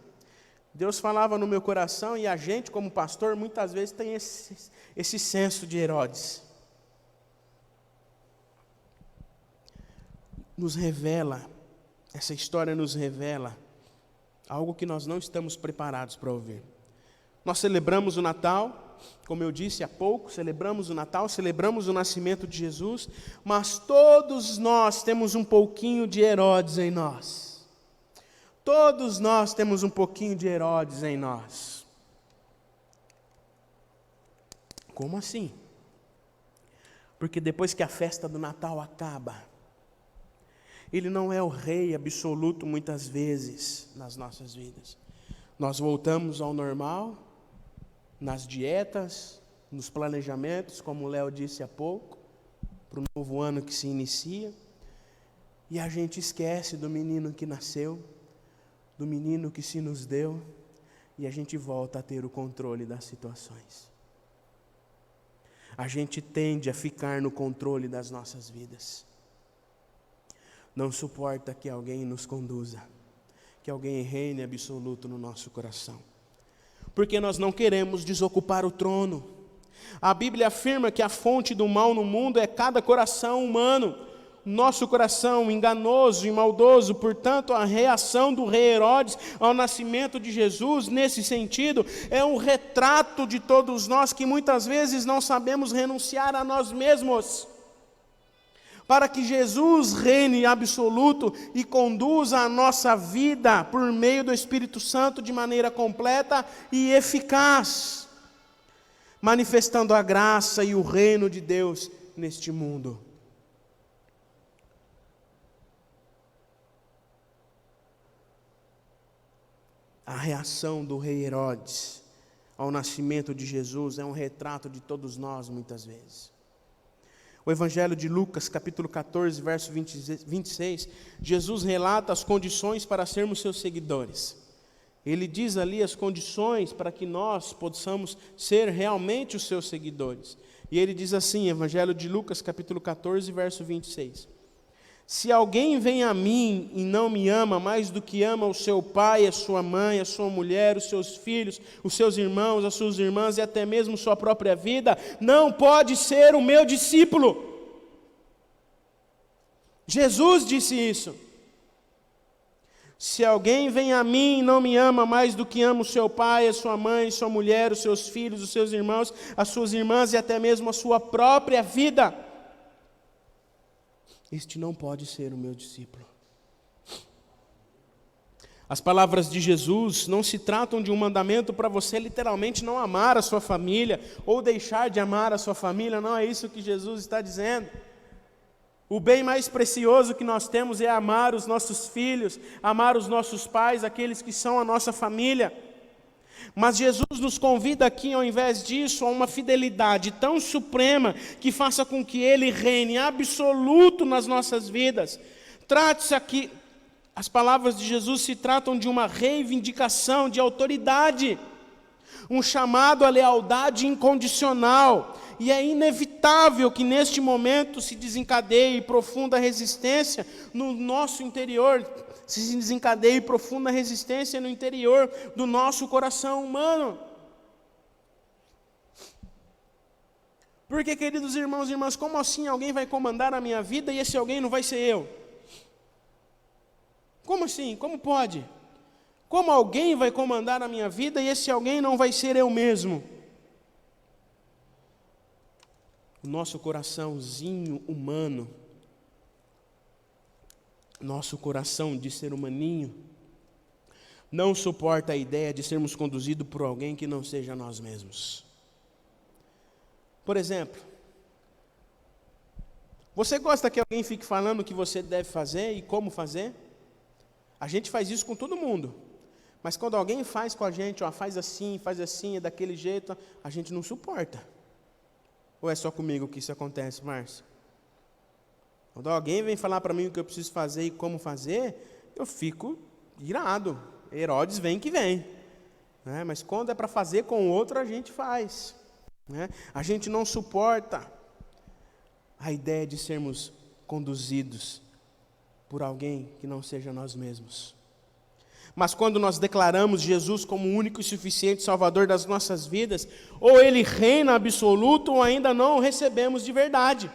Deus falava no meu coração, e a gente como pastor muitas vezes tem esse senso de Herodes. Essa história nos revela algo que nós não estamos preparados para ouvir. Nós celebramos o Natal, como eu disse há pouco, celebramos o Natal, celebramos o nascimento de Jesus, mas todos nós temos um pouquinho de Herodes em nós. Todos nós temos um pouquinho de Herodes em nós. Como assim? Porque depois que a festa do Natal acaba, ele não é o rei absoluto muitas vezes nas nossas vidas. Nós voltamos ao normal, nas dietas, nos planejamentos, como o Léo disse há pouco, para o novo ano que se inicia, e a gente esquece do menino que nasceu, do menino que se nos deu, e a gente volta a ter o controle das situações. A gente tende a ficar no controle das nossas vidas. Não suporta que alguém nos conduza, que alguém reine absoluto no nosso coração. Porque nós não queremos desocupar o trono. A Bíblia afirma que a fonte do mal no mundo é cada coração humano. Nosso coração enganoso e maldoso, portanto, a reação do rei Herodes ao nascimento de Jesus, nesse sentido, é um retrato de todos nós que muitas vezes não sabemos renunciar a nós mesmos, para que Jesus reine absoluto e conduza a nossa vida por meio do Espírito Santo de maneira completa e eficaz, manifestando a graça e o reino de Deus neste mundo. A reação do rei Herodes ao nascimento de Jesus é um retrato de todos nós muitas vezes. O Evangelho de Lucas, capítulo 14, verso 26, Jesus relata as condições para sermos seus seguidores. Ele diz ali as condições para que nós possamos ser realmente os seus seguidores. E ele diz assim, Evangelho de Lucas, capítulo 14, verso 26. Se alguém vem a mim e não me ama mais do que ama o seu pai, a sua mãe, a sua mulher, os seus filhos, os seus irmãos, as suas irmãs e até mesmo sua própria vida, não pode ser o meu discípulo. Jesus disse isso. Se alguém vem a mim e não me ama mais do que ama o seu pai, a sua mãe, a sua mulher, os seus filhos, os seus irmãos, as suas irmãs e até mesmo a sua própria vida, este não pode ser o meu discípulo. As palavras de Jesus não se tratam de um mandamento para você literalmente não amar a sua família ou deixar de amar a sua família, não é isso que Jesus está dizendo. O bem mais precioso que nós temos é amar os nossos filhos, amar os nossos pais, aqueles que são a nossa família. Mas Jesus nos convida aqui, ao invés disso, a uma fidelidade tão suprema que faça com que Ele reine absoluto nas nossas vidas. Trate-se aqui, as palavras de Jesus se tratam de uma reivindicação de autoridade. um chamado à lealdade incondicional, e é inevitável que neste momento se desencadeie profunda resistência no nosso interior, se desencadeie profunda resistência no interior do nosso coração humano. Porque, queridos irmãos e irmãs, como assim alguém vai comandar a minha vida e esse alguém não vai ser eu? Como assim? Como pode? Como alguém vai comandar a minha vida e esse alguém não vai ser eu mesmo? O nosso coraçãozinho humano, nosso coração de ser humaninho, não suporta a ideia de sermos conduzidos por alguém que não seja nós mesmos. Por exemplo, você gosta que alguém fique falando o que você deve fazer e como fazer? A gente faz isso com todo mundo. Mas quando alguém faz com a gente, ó, faz assim, é daquele jeito, a gente não suporta. Ou é só comigo que isso acontece, Márcio? Quando alguém vem falar para mim o que eu preciso fazer e como fazer, eu fico irado. Herodes vem que vem. Né? Mas quando é para fazer com o outro, a gente faz. Né? A gente não suporta a ideia de sermos conduzidos por alguém que não seja nós mesmos. Mas quando nós declaramos Jesus como o único e suficiente Salvador das nossas vidas, ou Ele reina absoluto, ou ainda não o recebemos de verdade.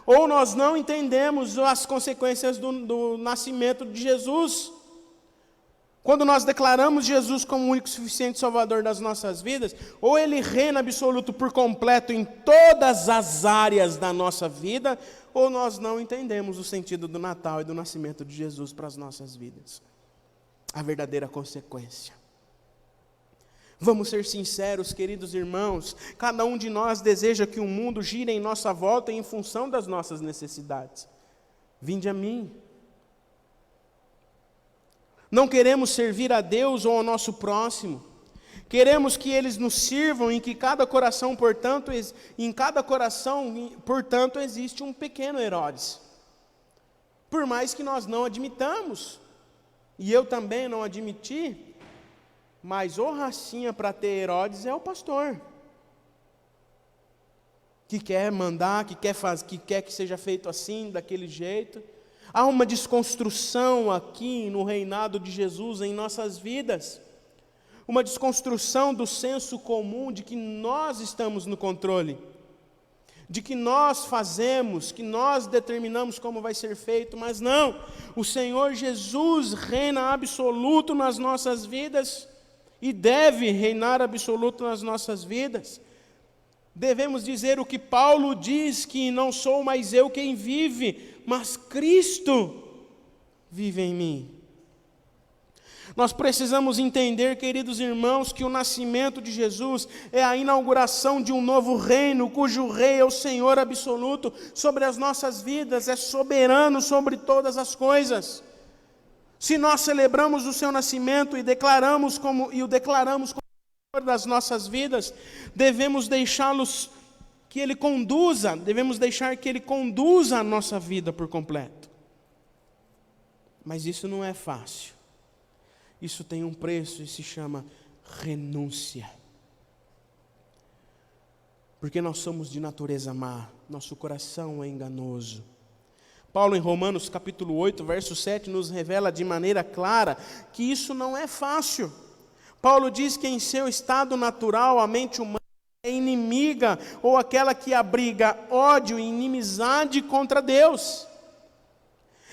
Ou nós não entendemos as consequências do nascimento de Jesus. Quando nós declaramos Jesus como o único e suficiente Salvador das nossas vidas, ou Ele reina absoluto por completo em todas as áreas da nossa vida, ou nós não entendemos o sentido do Natal e do nascimento de Jesus para as nossas vidas. A verdadeira consequência. Vamos ser sinceros, queridos irmãos, cada um de nós deseja que o mundo gire em nossa volta em função das nossas necessidades. Vinde a mim. Não queremos servir a Deus ou ao nosso próximo. Queremos que eles nos sirvam em que cada coração, portanto, existe um pequeno Herodes. Por mais que nós não admitamos, e eu também não admiti, mas o racinha para ter Herodes é o pastor. Que quer mandar, que quer que seja feito assim, daquele jeito. Há uma desconstrução aqui no reinado de Jesus em nossas vidas. Uma desconstrução do senso comum de que nós estamos no controle. De que nós fazemos, que nós determinamos como vai ser feito, mas não. O Senhor Jesus reina absoluto nas nossas vidas e deve reinar absoluto nas nossas vidas. Devemos dizer o que Paulo diz, que não sou mais eu quem vive, mas Cristo vive em mim. Nós precisamos entender, queridos irmãos, que o nascimento de Jesus é a inauguração de um novo reino, cujo rei é o Senhor absoluto sobre as nossas vidas, é soberano sobre todas as coisas. Se nós celebramos o seu nascimento e o declaramos como Senhor das nossas vidas, devemos deixar que Ele conduza a nossa vida por completo. Mas isso não é fácil. Isso tem um preço e se chama renúncia. Porque nós somos de natureza má, nosso coração é enganoso. Paulo, em Romanos capítulo 8, verso 7, nos revela de maneira clara que isso não é fácil. Paulo diz que em seu estado natural, a mente humana é inimiga, ou aquela que abriga ódio e inimizade contra Deus.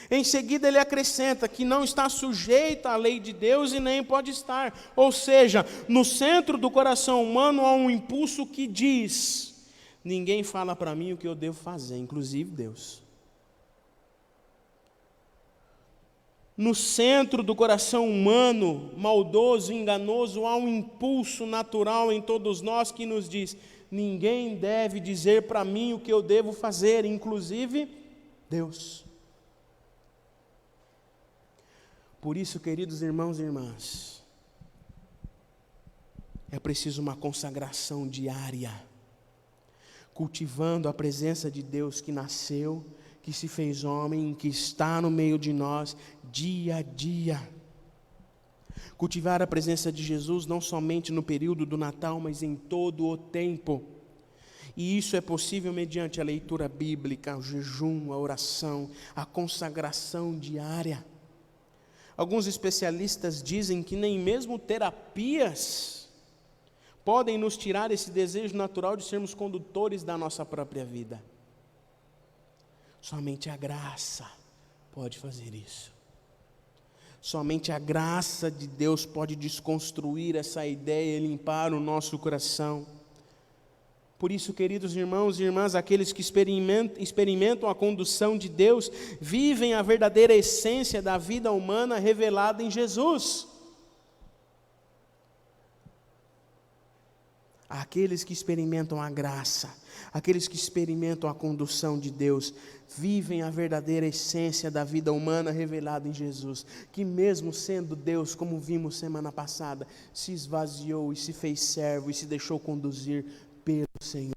Em seguida ele acrescenta que não está sujeita à lei de Deus e nem pode estar. Ou seja, no centro do coração humano há um impulso que diz: ninguém fala para mim o que eu devo fazer, inclusive Deus. No centro do coração humano, maldoso e enganoso, há um impulso natural em todos nós que nos diz: ninguém deve dizer para mim o que eu devo fazer, inclusive Deus. Por isso, queridos irmãos e irmãs, é preciso uma consagração diária, cultivando a presença de Deus que nasceu, que se fez homem, que está no meio de nós, dia a dia. Cultivar a presença de Jesus não somente no período do Natal, mas em todo o tempo. E isso é possível mediante a leitura bíblica, o jejum, a oração, a consagração diária. Alguns especialistas dizem que nem mesmo terapias podem nos tirar esse desejo natural de sermos condutores da nossa própria vida. Somente a graça pode fazer isso. Somente a graça de Deus pode desconstruir essa ideia e limpar o nosso coração. Por isso, queridos irmãos e irmãs, aqueles que experimentam a condução de Deus, vivem a verdadeira essência da vida humana revelada em Jesus. Aqueles que experimentam a graça, aqueles que experimentam a condução de Deus, vivem a verdadeira essência da vida humana revelada em Jesus, que mesmo sendo Deus, como vimos semana passada, se esvaziou e se fez servo e se deixou conduzir pelo Senhor.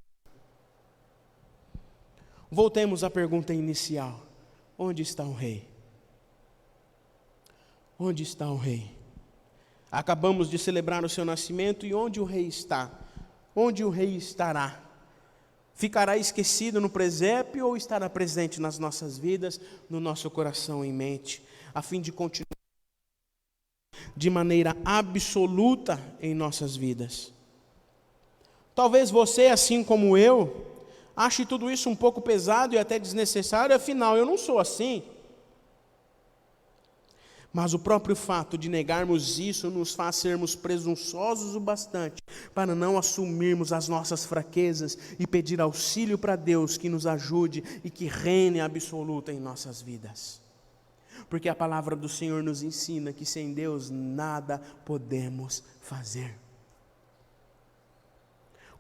Voltemos à pergunta inicial: onde está o rei? Onde está o rei? Acabamos de celebrar o seu nascimento, e onde o rei está? Onde o rei estará? Ficará esquecido no presépio ou estará presente nas nossas vidas, no nosso coração e mente, a fim de continuar de maneira absoluta em nossas vidas? Talvez você, assim como eu, ache tudo isso um pouco pesado e até desnecessário, afinal eu não sou assim. Mas o próprio fato de negarmos isso nos faz sermos presunçosos o bastante para não assumirmos as nossas fraquezas e pedir auxílio para Deus que nos ajude e que reine absoluta em nossas vidas. Porque a palavra do Senhor nos ensina que sem Deus nada podemos fazer.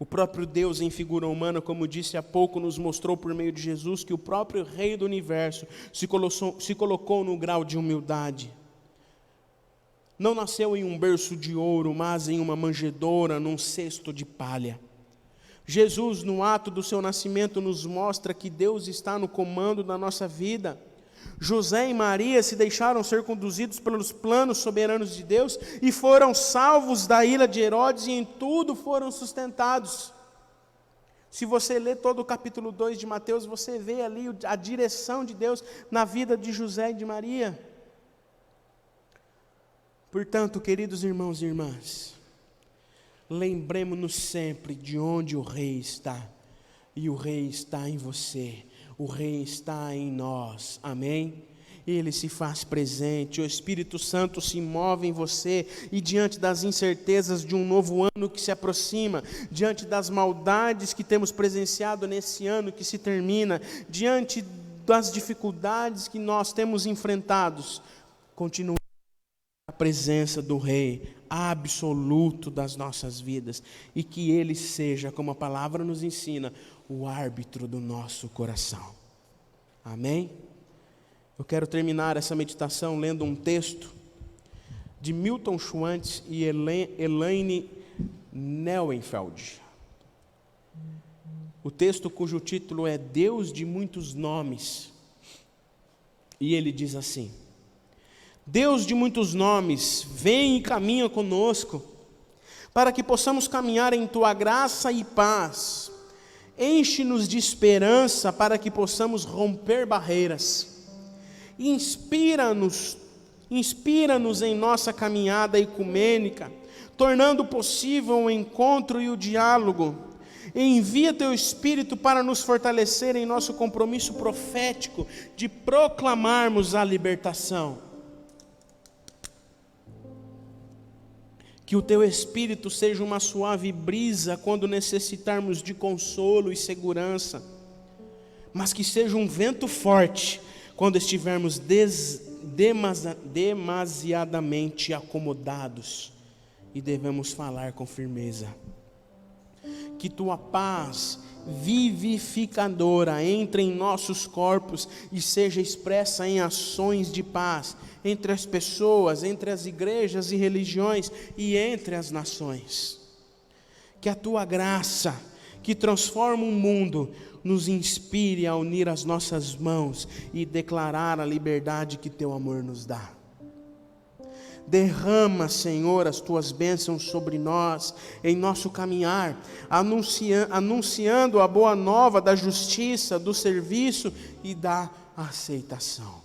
O próprio Deus em figura humana, como disse há pouco, nos mostrou por meio de Jesus que o próprio Rei do Universo se colocou no grau de humildade. Não nasceu em um berço de ouro, mas em uma manjedoura, num cesto de palha. Jesus, no ato do seu nascimento, nos mostra que Deus está no comando da nossa vida. José e Maria se deixaram ser conduzidos pelos planos soberanos de Deus e foram salvos da ira de Herodes, e em tudo foram sustentados. Se você ler todo o capítulo 2 de Mateus, você vê ali a direção de Deus na vida de José e de Maria. Portanto, queridos irmãos e irmãs, lembremos-nos sempre de onde o Rei está. E o Rei está em você, o Rei está em nós, amém? Ele se faz presente, o Espírito Santo se move em você, e diante das incertezas de um novo ano que se aproxima, diante das maldades que temos presenciado nesse ano que se termina, diante das dificuldades que nós temos enfrentados, continue a presença do Rei absoluto das nossas vidas, e que Ele seja, como a palavra nos ensina, o árbitro do nosso coração. Amém? Eu quero terminar essa meditação lendo um texto de Milton Schwantz e Elaine Neuenfeld. O texto cujo título é Deus de Muitos Nomes. E ele diz assim: Deus de muitos nomes, vem e caminha conosco, para que possamos caminhar em Tua graça e paz. Enche-nos de esperança para que possamos romper barreiras. Inspira-nos em nossa caminhada ecumênica, tornando possível o encontro e o diálogo. Envia Teu Espírito para nos fortalecer em nosso compromisso profético de proclamarmos a libertação. Que o Teu Espírito seja uma suave brisa quando necessitarmos de consolo e segurança, mas que seja um vento forte quando estivermos demasiadamente acomodados e devemos falar com firmeza. Que Tua paz vivificadora entre em nossos corpos e seja expressa em ações de paz entre as pessoas, entre as igrejas e religiões e entre as nações. Que a Tua graça, que transforma o mundo, nos inspire a unir as nossas mãos e declarar a liberdade que Teu amor nos dá. Derrama, Senhor, as tuas bênçãos sobre nós, em nosso caminhar, anunciando a boa nova da justiça, do serviço e da aceitação.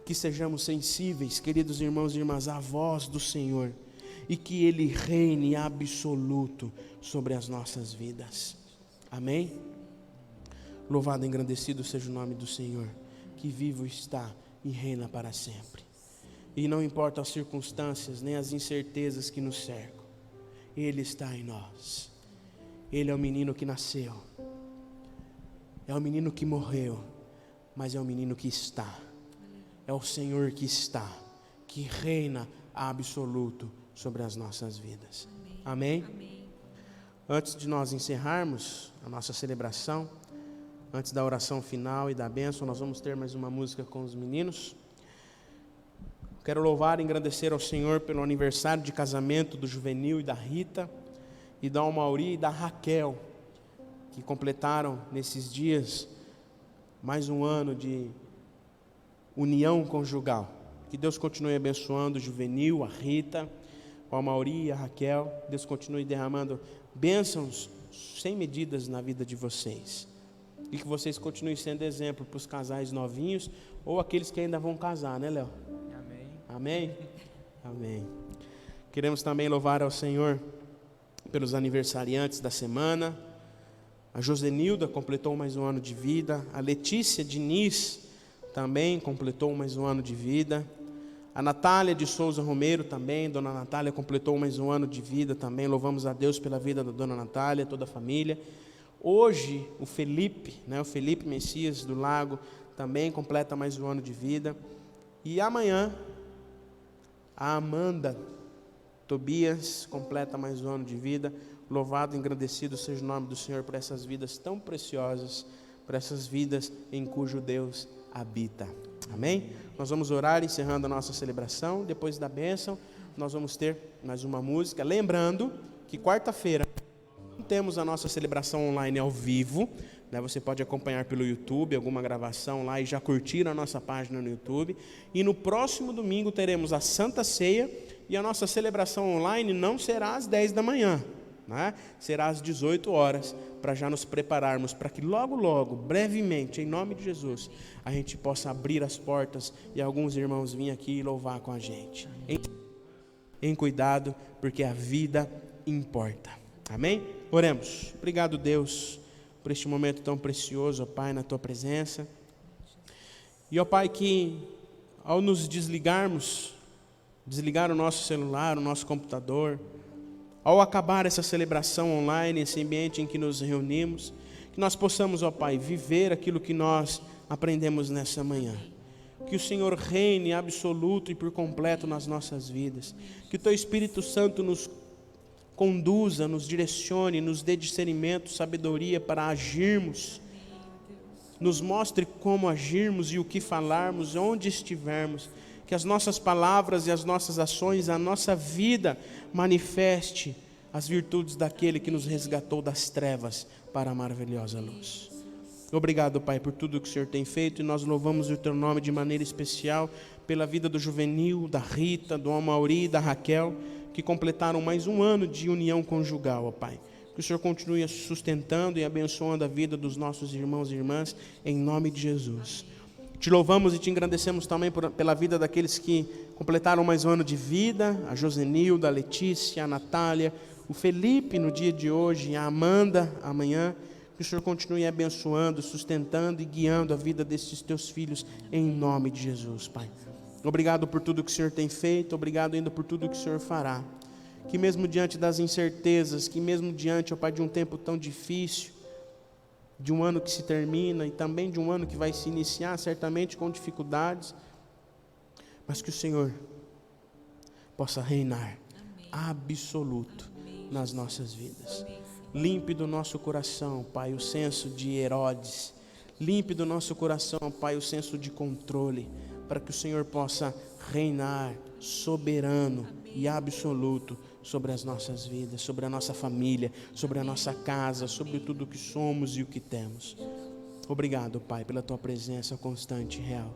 Que sejamos sensíveis, queridos irmãos e irmãs, à voz do Senhor, e que Ele reine absoluto sobre as nossas vidas. Amém? Louvado e engrandecido seja o nome do Senhor, que vivo está e reina para sempre. E não importa as circunstâncias, nem as incertezas que nos cercam, Ele está em nós. Ele é o menino que nasceu, é o menino que morreu, mas é o menino que está. É o Senhor que está, que reina absoluto sobre as nossas vidas. Amém? Amém. Antes de nós encerrarmos a nossa celebração, antes da oração final e da bênção, nós vamos ter mais uma música com os meninos. Quero louvar e engrandecer ao Senhor pelo aniversário de casamento do Juvenil e da Rita, e da Almauri e da Raquel, que completaram nesses dias mais um ano de união conjugal. Que Deus continue abençoando o Juvenil, a Rita, o Almauri e a Raquel. Deus continue derramando bênçãos sem medidas na vida de vocês. E que vocês continuem sendo exemplo para os casais novinhos ou aqueles que ainda vão casar, né, Léo? Amém? Amém. Queremos também louvar ao Senhor pelos aniversariantes da semana. A Josenilda completou mais um ano de vida. A Letícia Diniz também completou mais um ano de vida. A Natália de Souza Romero também, Dona Natália completou mais um ano de vida também. Louvamos a Deus pela vida da Dona Natália, toda a família. Hoje o Felipe Messias do Lago também completa mais um ano de vida. E amanhã a Amanda Tobias completa mais um ano de vida. Louvado e engrandecido seja o nome do Senhor por essas vidas tão preciosas, por essas vidas em cujo Deus habita. Amém? Nós vamos orar encerrando a nossa celebração. Depois da bênção, nós vamos ter mais uma música. Lembrando que quarta-feira temos a nossa celebração online ao vivo, né? Você pode acompanhar pelo YouTube, alguma gravação lá e já curtir a nossa página no YouTube. E no próximo domingo teremos a Santa Ceia e a nossa celebração online não será às 10 da manhã, né? Será às 18 horas, para já nos prepararmos para que logo, brevemente, em nome de Jesus, a gente possa abrir as portas e alguns irmãos virem aqui e louvar com a gente. Em cuidado, porque a vida importa. Amém? Oremos. Obrigado, Deus, por este momento tão precioso, ó Pai, na Tua presença. E, ó Pai, que ao nos desligar o nosso celular, o nosso computador, ao acabar essa celebração online, esse ambiente em que nos reunimos, que nós possamos, ó Pai, viver aquilo que nós aprendemos nessa manhã. Que o Senhor reine absoluto e por completo nas nossas vidas. Que o Teu Espírito Santo nos conduza, nos direcione, nos dê discernimento, sabedoria para agirmos. Nos mostre como agirmos e o que falarmos, onde estivermos. Que as nossas palavras e as nossas ações, a nossa vida manifeste as virtudes daquele que nos resgatou das trevas para a maravilhosa luz. Obrigado, Pai, por tudo que o Senhor tem feito, e nós louvamos o Teu nome de maneira especial pela vida do Juvenil, da Rita, do Almauri e da Raquel, que completaram mais um ano de união conjugal, ó Pai. Que o Senhor continue sustentando e abençoando a vida dos nossos irmãos e irmãs, em nome de Jesus. Te louvamos e te engrandecemos também pela vida daqueles que completaram mais um ano de vida, a Josenilda, a Letícia, a Natália, o Felipe no dia de hoje, a Amanda amanhã. Que o Senhor continue abençoando, sustentando e guiando a vida desses Teus filhos, em nome de Jesus, Pai. Obrigado por tudo que o Senhor tem feito, obrigado ainda por tudo que o Senhor fará. Que mesmo diante das incertezas, que mesmo diante, ó Pai, de um tempo tão difícil, de um ano que se termina e também de um ano que vai se iniciar, certamente com dificuldades, mas que o Senhor possa reinar absoluto nas nossas vidas. Limpe do nosso coração, Pai, o senso de Herodes. Limpe do nosso coração, Pai, o senso de controle, para que o Senhor possa reinar soberano e absoluto sobre as nossas vidas, sobre a nossa família, sobre a nossa casa, sobre tudo o que somos e o que temos. Obrigado, Pai, pela Tua presença constante e real.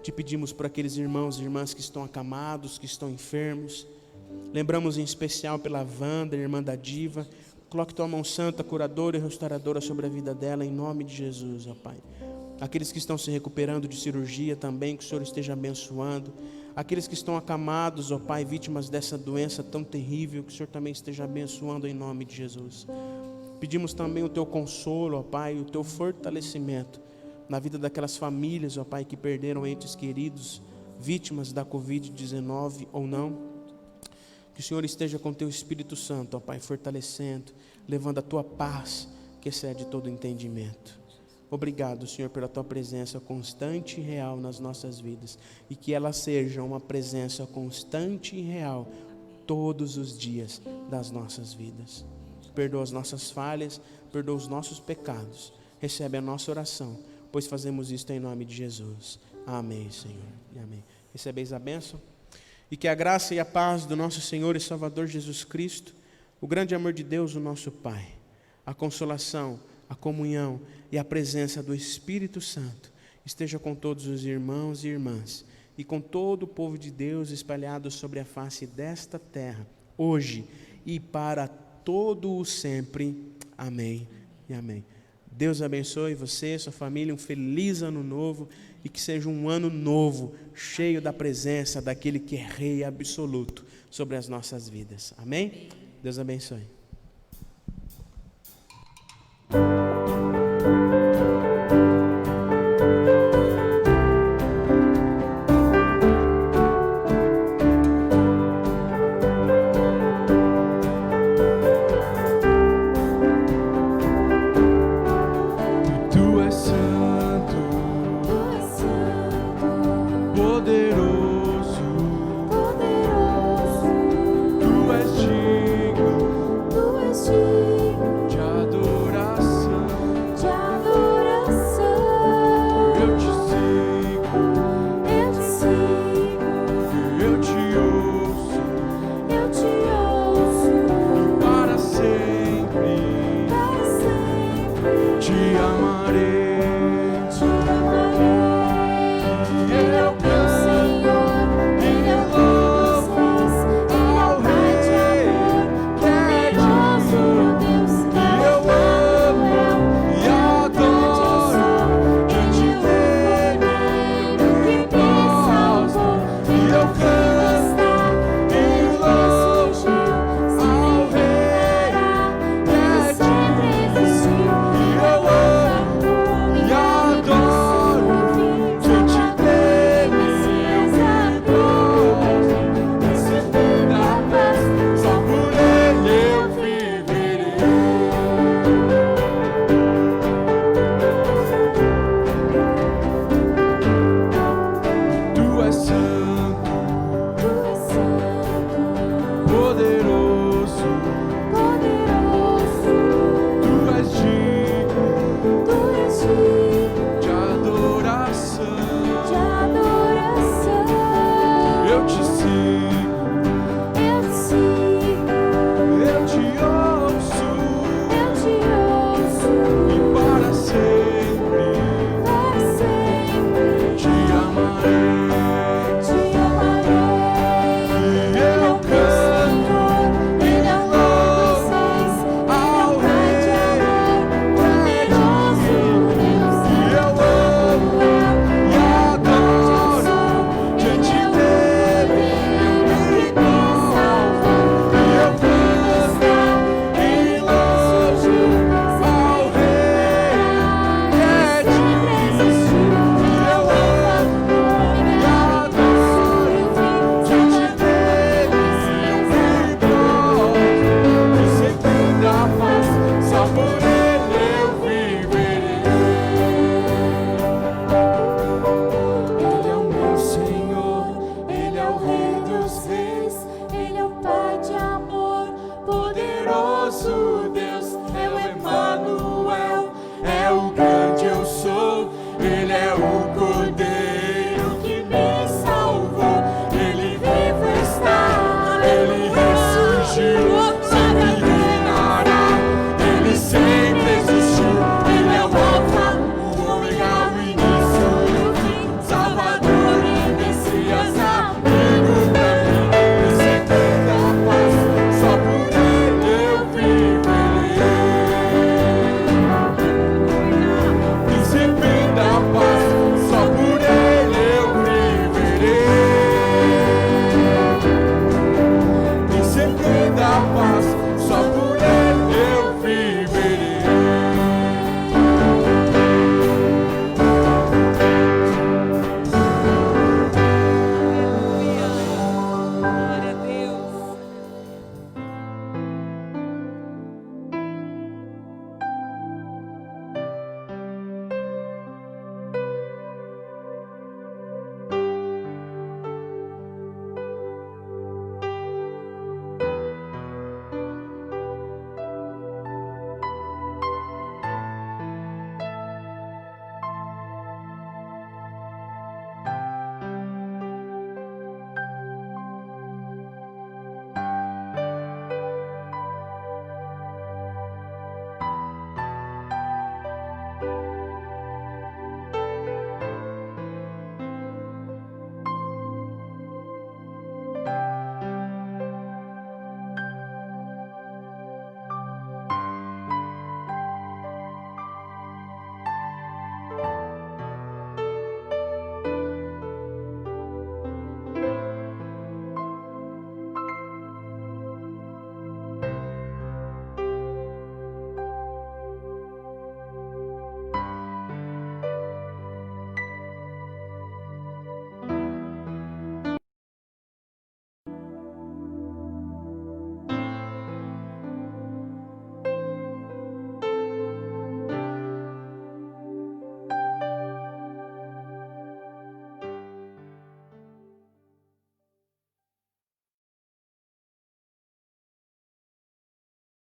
Te pedimos por aqueles irmãos e irmãs que estão acamados, que estão enfermos. Lembramos em especial pela Wanda, irmã da Diva. Coloque tua mão santa, curadora e restauradora sobre a vida dela, em nome de Jesus, ó Pai. Aqueles que estão se recuperando de cirurgia também, que o Senhor esteja abençoando. Aqueles que estão acamados, ó Pai, vítimas dessa doença tão terrível, que o Senhor também esteja abençoando em nome de Jesus. Pedimos também o teu consolo, ó Pai, o teu fortalecimento na vida daquelas famílias, ó Pai, que perderam entes queridos, vítimas da Covid-19 ou não. Que o Senhor esteja com teu Espírito Santo, ó Pai, fortalecendo, levando a tua paz, que excede todo entendimento. Obrigado, Senhor, pela tua presença constante e real nas nossas vidas, e que ela seja uma presença constante e real todos os dias das nossas vidas. Perdoa as nossas falhas, perdoa os nossos pecados, recebe a nossa oração, pois fazemos isto em nome de Jesus. Amém, Senhor, e amém. Recebeis a bênção, e que a graça e a paz do nosso Senhor e Salvador Jesus Cristo, o grande amor de Deus, o nosso Pai, a consolação, a comunhão e a presença do Espírito Santo esteja com todos os irmãos e irmãs e com todo o povo de Deus espalhado sobre a face desta terra, hoje e para todo o sempre. Amém e amém. Deus abençoe você, sua família, um feliz ano novo, e que seja um ano novo, cheio da presença daquele que é Rei absoluto sobre as nossas vidas. Amém? Deus abençoe.